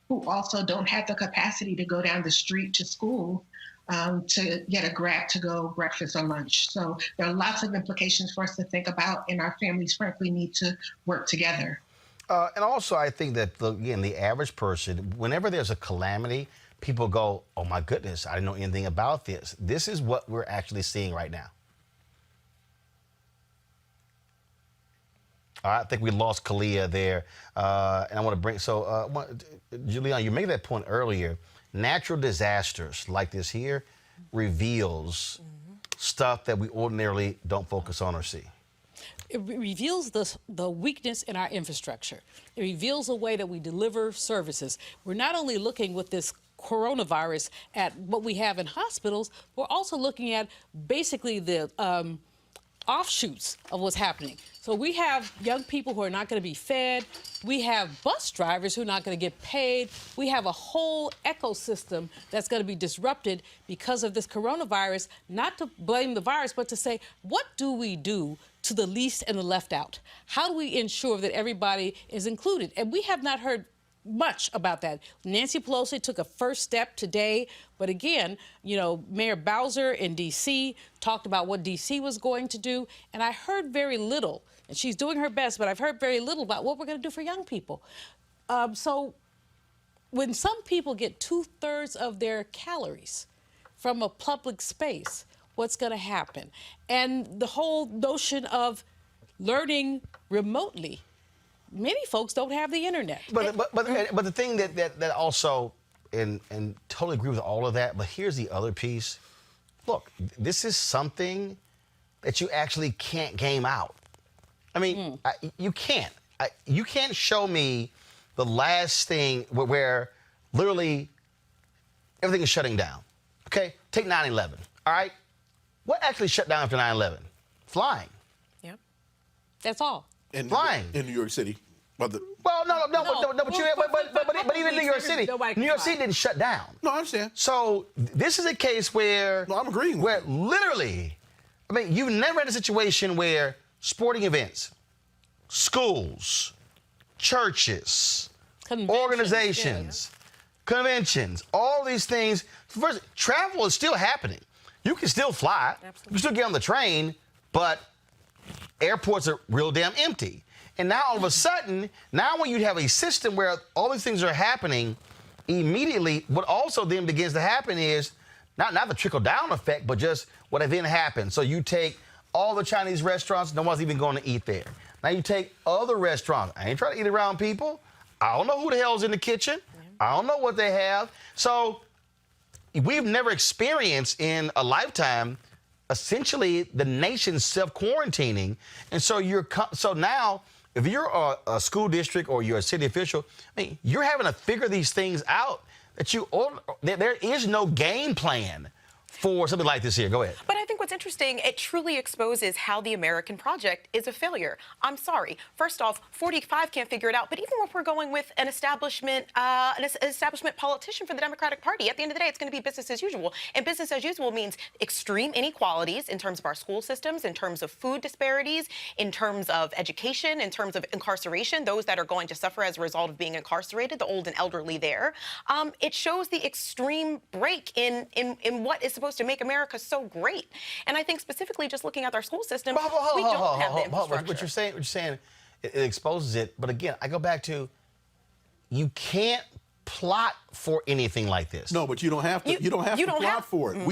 who also don't have the capacity to go down the street to school to get a grab-to-go breakfast or lunch. So there are lots of implications for us to think about, and our families, frankly, need to work together. And also, I think that, again, the average person, whenever there's a calamity, people go, oh, my goodness, I didn't know anything about this. This is what we're actually seeing right now. All right, I think we lost Kalia there. And I want to bring, Julian, you made that point earlier. Natural disasters like this here reveals stuff that we ordinarily don't focus on or see. It reveals the weakness in our infrastructure. It reveals a way that we deliver services. We're not only looking with this coronavirus at what we have in hospitals, we're also looking at basically the offshoots of what's happening. So we have young people who are not going to be fed. We have bus drivers who are not going to get paid. We have a whole ecosystem that's going to be disrupted because of this coronavirus, not to blame the virus, but to say, what do we do to the least and the left out? How do we ensure that everybody is included? And we have not heard much about that. Nancy Pelosi took a first step today, but again, you know, Mayor Bowser in D.C. talked about what D.C. was going to do, and I heard very little, and she's doing her best, but I've heard very little about what we're going to do for young people. So when some people get 2/3 of their calories from a public space, what's going to happen? And the whole notion of learning remotely, many folks don't have the internet. But the thing that also, and totally agree with all of that, but here's the other piece. Look, this is something that you actually can't game out. I mean, you can't. You can't show me the last thing where literally everything is shutting down. Okay? Take 9/11, all right? What actually shut down after 9/11? Flying. Yep. That's all. Flying. In New York City. But even New York City, didn't shut down. No, I understand. So this is a case where I'm agreeing with where literally, I mean, you've never had a situation where sporting events, schools, churches, organizations, conventions, all these things. First, travel is still happening. You can still fly. Absolutely. You can still get on the train, but airports are real damn empty. And now all of a sudden, now when you have a system where all these things are happening immediately, what also then begins to happen is not the trickle-down effect, but just what then happens. So you take all the Chinese restaurants, no one's even going to eat there. Now you take other restaurants. I ain't trying to eat around people. I don't know who the hell's in the kitchen. I don't know what they have. So we've never experienced in a lifetime essentially the nation self-quarantining. And so now if you're a school district or you're a city official, I mean, you're having to figure these things out there is no game plan for something like this here. Go ahead. But I think what's interesting, it truly exposes how the American project is a failure. I'm sorry. First off, 45 can't figure it out. But even if we're going with an establishment politician for the Democratic Party, at the end of the day, it's going to be business as usual. And business as usual means extreme inequalities in terms of our school systems, in terms of food disparities, in terms of education, in terms of incarceration, those that are going to suffer as a result of being incarcerated, the old and elderly there. It shows the extreme break in what is supposed to make America so great. And I think specifically just looking at our school system, we don't have the infrastructure. What you're saying, it exposes it. But again, I go back to, you can't plot for anything like this. No, but you don't have to. You don't have to plot for it.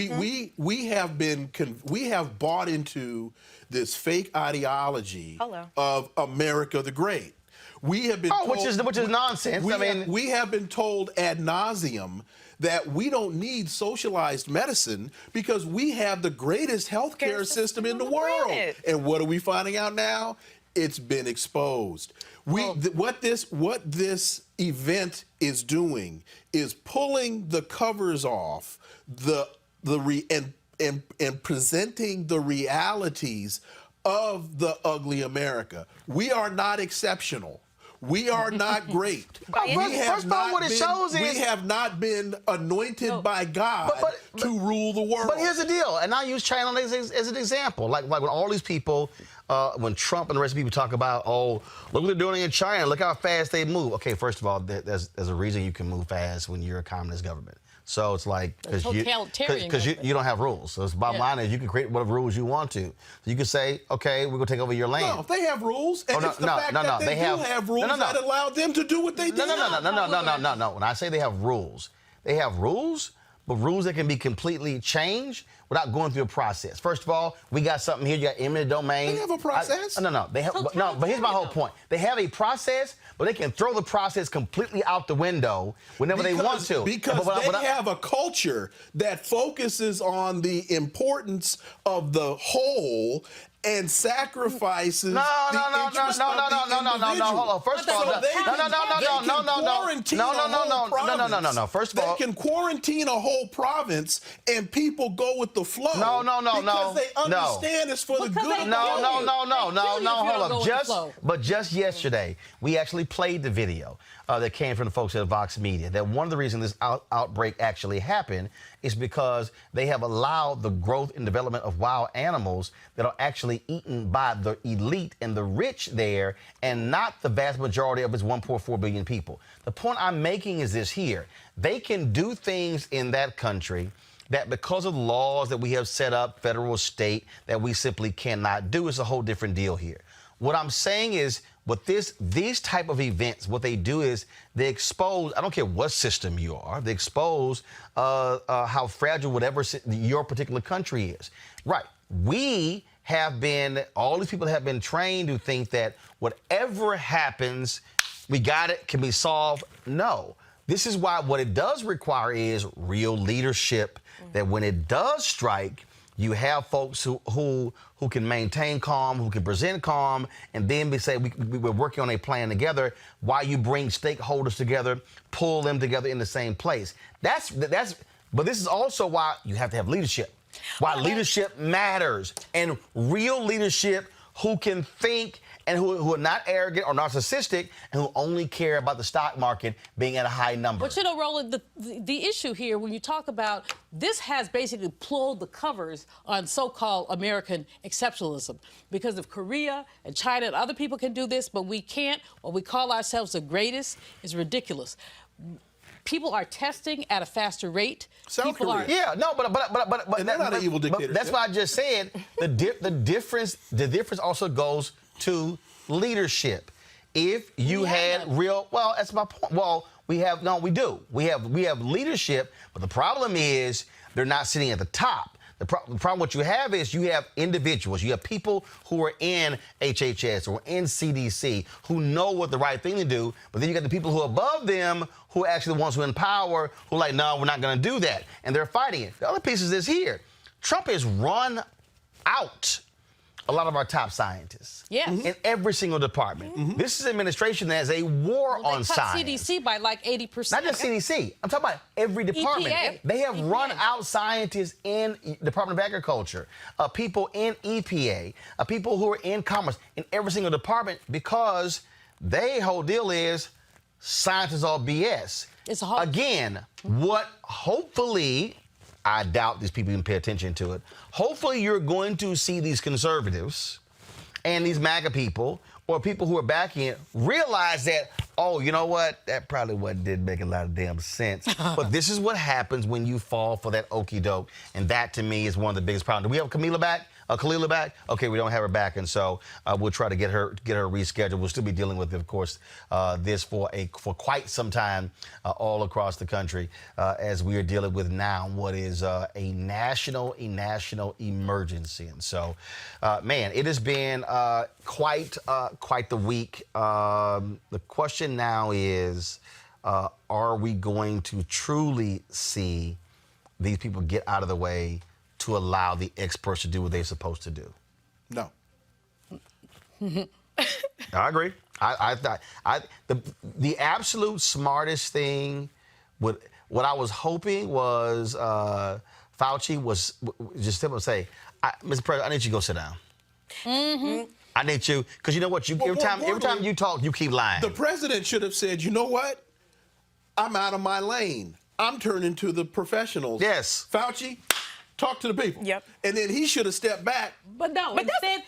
We have bought into this fake ideology of America the Great. We have been told, which is nonsense. We have been told ad nauseum that we don't need socialized medicine because we have the greatest healthcare system in the world. And what are we finding out now? It's been exposed. What this event is doing is pulling the covers off and presenting the realities of the ugly America. We are not exceptional. We are not great. We have not been anointed by God to rule the world. But here's the deal, and I use China as an example. Like when all these people, when Trump and the rest of people talk about, oh, look what they're doing in China, look how fast they move. Okay, first of all, there's a reason you can move fast when you're a communist government. So it's like, because you don't have rules. So the bottom line is you can create whatever rules you want to. So you can say, okay, we're going to take over your land. No, they have rules. And it's the fact that they do have rules that allow them to do what they do. No. When I say they have rules, but rules that can be completely changed without going through a process. First of all, we got something here. You got eminent domain. They have a process. They have, but here's my whole point. They have a process, but they can throw the process completely out the window whenever they want to. Because they have a culture that focuses on the importance of the whole and sacrifices the interest of the individual. First of all, First of all, they can quarantine a whole province and people go with the flow. Because they understand it's for the good of the whole. Hold up. Just yesterday, we actually played the video that came from the folks at Vox Media. That one of the reasons this outbreak actually happened is because they have allowed the growth and development of wild animals that are actually eaten by the elite and the rich there, and not the vast majority of its 1.4 billion people. The point I'm making is this here. They can do things in that country that because of laws that we have set up, federal, state, that we simply cannot do. It's a whole different deal here. What I'm saying is, with these type of events, what they do is they expose, I don't care what system you are, they expose how fragile whatever your particular country is. Right. We have been, all these people have been trained to think that whatever happens, we got it, can be solved. No. This is why what it does require is real leadership, that when it does strike, you have folks who can maintain calm, who can present calm, and then we say we're working on a plan together while you bring stakeholders together, pull them together in the same place. But this is also why you have to have leadership. Why leadership matters, and real leadership who can think and who are not arrogant or narcissistic and who only care about the stock market being at a high number. But you know, Roland, the issue here, when you talk about this, has basically pulled the covers on so-called American exceptionalism. Because if Korea and China and other people can do this, but we can't, or we call ourselves the greatest, is ridiculous. People are testing at a faster rate. South Korea. Yeah, no, but they're not an evil dictatorship. That's why I just said the difference also goes to leadership. If you had real, well, that's my point. Well, we have leadership, but the problem is they're not sitting at the top. The problem what you have is you have individuals, you have people who are in HHS or in CDC who know what the right thing to do, but then you got the people who are above them who are actually the ones who are in power who are like, no, we're not going to do that, and they're fighting it. The other piece is this here. Trump has run out a lot of our top scientists. Yes. In every single department. This is an administration that has a war on science. They cut CDC by like 80%. Not just CDC. I'm talking about every department. EPA. They have run out scientists in Department of Agriculture, people in EPA, people who are in Commerce, in every single department, because their whole deal is science is all BS. It's a whole. Again, what hopefully, I doubt these people even pay attention to it. Hopefully you're going to see these conservatives and these MAGA people or people who are backing it realize that, oh, you know what? That probably didn't make a lot of damn sense. But this is what happens when you fall for that okie doke. And that, to me, is one of the biggest problems. Do we have Camila back? Khalila back? Okay, we don't have her back, and so we'll try to get her rescheduled. We'll still be dealing with, of course, this for quite some time all across the country as we are dealing with now what is a national emergency. And so, man, it has been quite the week. The question now is, are we going to truly see these people get out of the way to allow the experts to do what they're supposed to do? No. I agree. I thought the absolute smartest thing, what I was hoping was Fauci was just simply say, Mr. President, I need you to go sit down. Mm-hmm. I need you, because you know what? Every time you talk, you keep lying. The president should have said, you know what? I'm out of my lane. I'm turning to the professionals. Yes. Fauci, talk to the people. Yep. And then he should have stepped back. But no,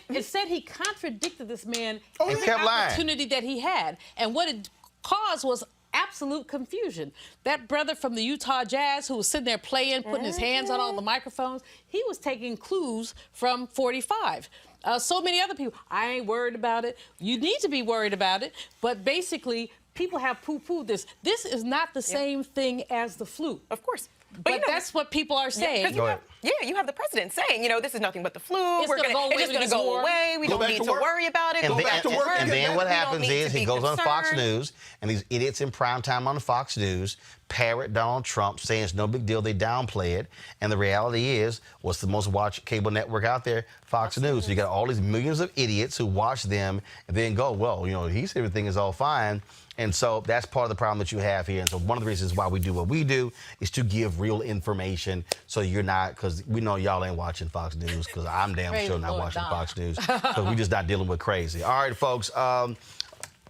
instead he contradicted this man every kept lying. opportunity that he had. And what it caused was absolute confusion. That brother from the Utah Jazz who was sitting there playing, putting his hands on all the microphones, he was taking clues from 45. So many other people, I ain't worried about it. You need to be worried about it. But basically, people have poo-pooed this. This is not the same thing as the flu. Of course. But that's what people are saying. You have the president saying, this is nothing but the flu. It's just going to go away. We don't need to worry about it. And then what happens is he goes on Fox News, and these idiots in primetime on Fox News parrot Donald Trump, saying it's no big deal. They downplay it. And the reality is, what's the most watched cable network out there? Fox News. So you got all these millions of idiots who watch them and then go, well, he said everything is all fine. And so that's part of the problem that you have here. And so one of the reasons why we do what we do is to give real information, so you're not, because we know y'all ain't watching Fox News, because I'm damn sure not watching Fox News, because we're just not dealing with crazy. All right, folks,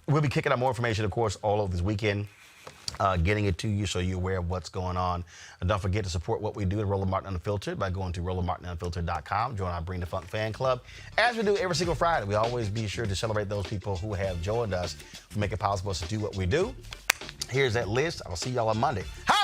we'll be kicking out more information, of course, all over this weekend. Getting it to you so you're aware of what's going on. And don't forget to support what we do at Roland Martin Unfiltered by going to RolandMartinUnfiltered.com. Join our Bring the Funk fan club. As we do every single Friday, we always be sure to celebrate those people who have joined us, who make it possible for us to do what we do. Here's that list. I'll see y'all on Monday. Ho!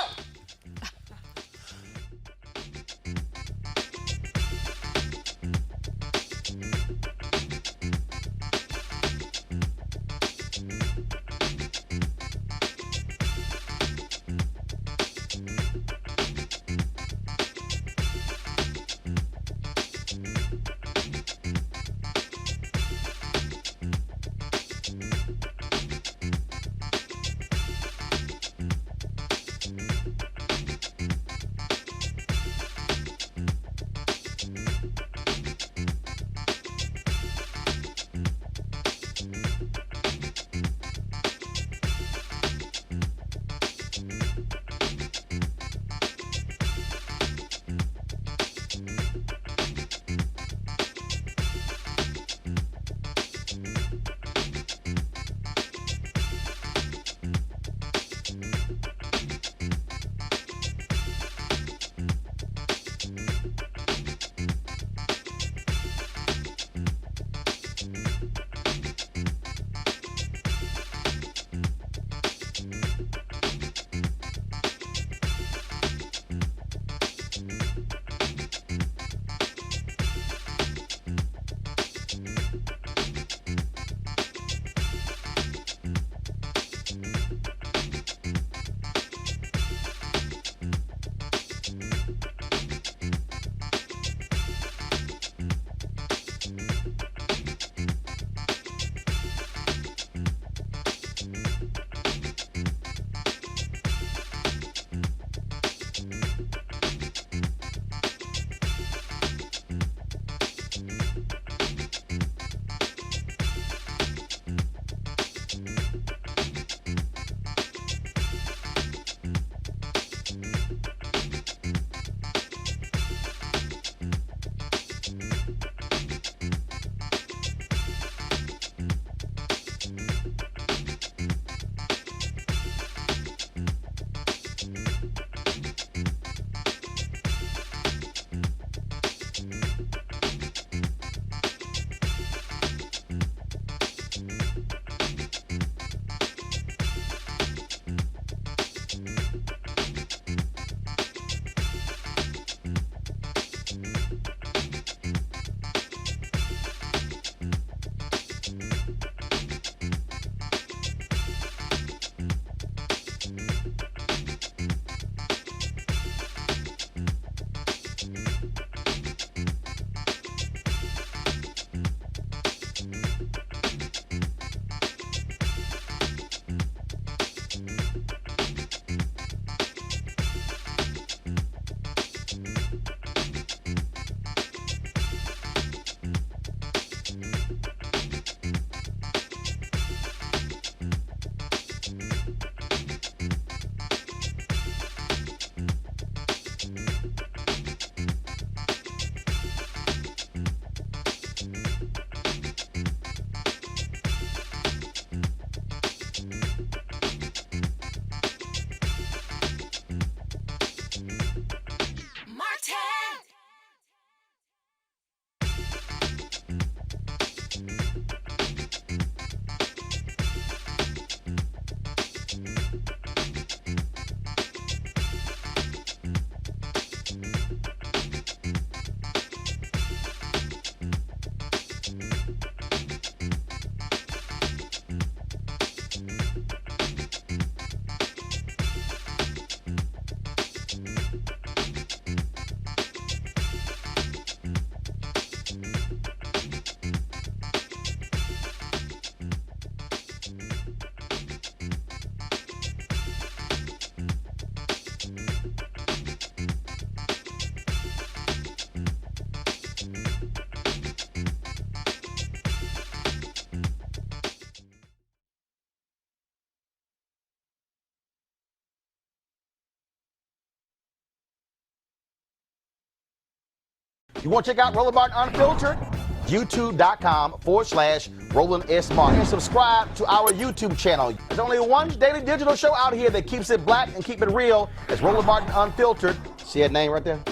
You want to check out Roland Martin Unfiltered? YouTube.com/Roland S. Martin. And subscribe to our YouTube channel. There's only one daily digital show out here that keeps it black and keep it real. It's Roland Martin Unfiltered. See that name right there?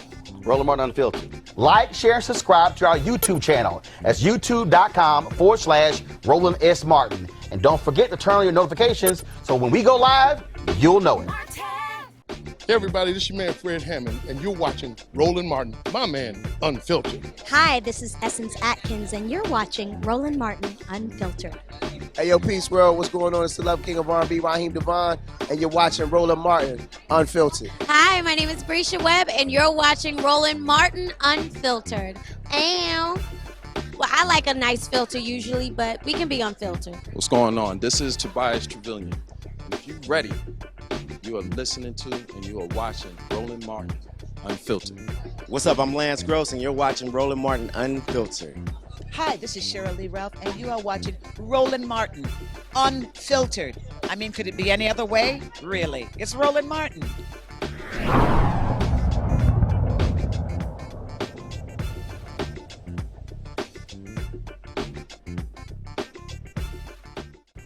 Roland Martin Unfiltered. Like, share, and subscribe to our YouTube channel. That's YouTube.com/Roland S. Martin. And don't forget to turn on your notifications so when we go live, you'll know it. Hey everybody, this is your man Fred Hammond, and you're watching Roland Martin, my man, Unfiltered. Hi, this is Essence Atkins, and you're watching Roland Martin Unfiltered. Hey yo, peace world, what's going on? It's the Love King of R&B, Raheem Devon, and you're watching Roland Martin Unfiltered. Hi, my name is Brescia Webb, and you're watching Roland Martin Unfiltered. Ow. Well, I like a nice filter usually, but we can be unfiltered. What's going on? This is Tobias Trevelyan. And if you're ready, you are listening to and you are watching Roland Martin Unfiltered. What's up? I'm Lance Gross, and you're watching Roland Martin Unfiltered. Hi, this is Cheryl Lee Ralph, and you are watching Roland Martin Unfiltered. I mean, could it be any other way? Really? It's Roland Martin.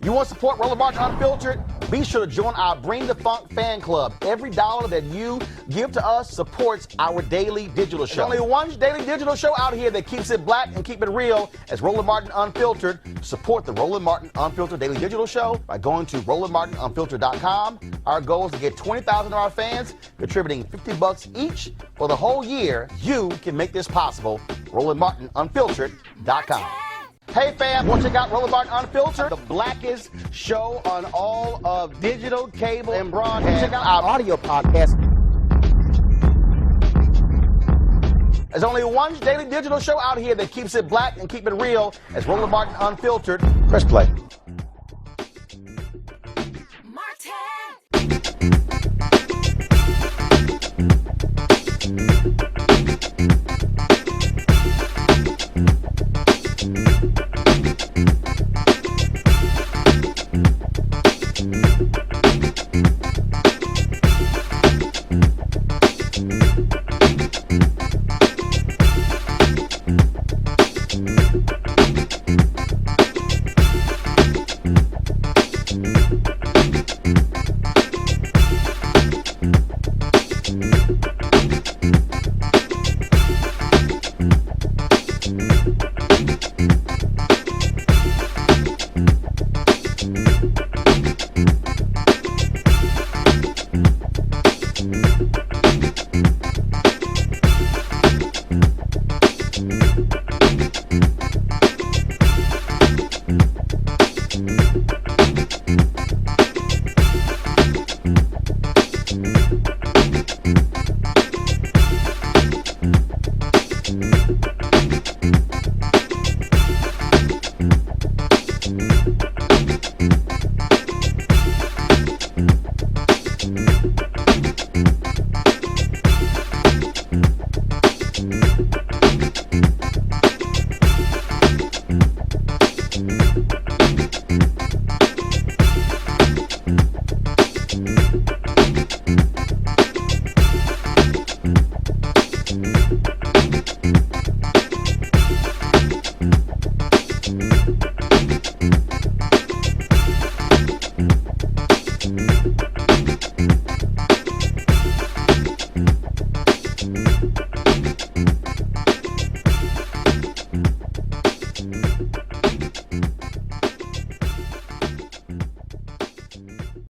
You want to support Roland Martin Unfiltered? Be sure to join our Bring the Funk fan club. Every dollar that you give to us supports our daily digital show. There's only one daily digital show out here that keeps it black and keep it real as Roland Martin Unfiltered. Support the Roland Martin Unfiltered daily digital show by going to RolandMartinUnfiltered.com. Our goal is to get 20,000 of our fans contributing $50 each for the whole year. You can make this possible. RolandMartinUnfiltered.com. Hey fam, want to check out Roland Martin Unfiltered? The blackest show on all of digital, cable, and broadcast. Check out our audio podcast. There's only one daily digital show out here that keeps it black and keep it real as Roland Martin Unfiltered. Press play.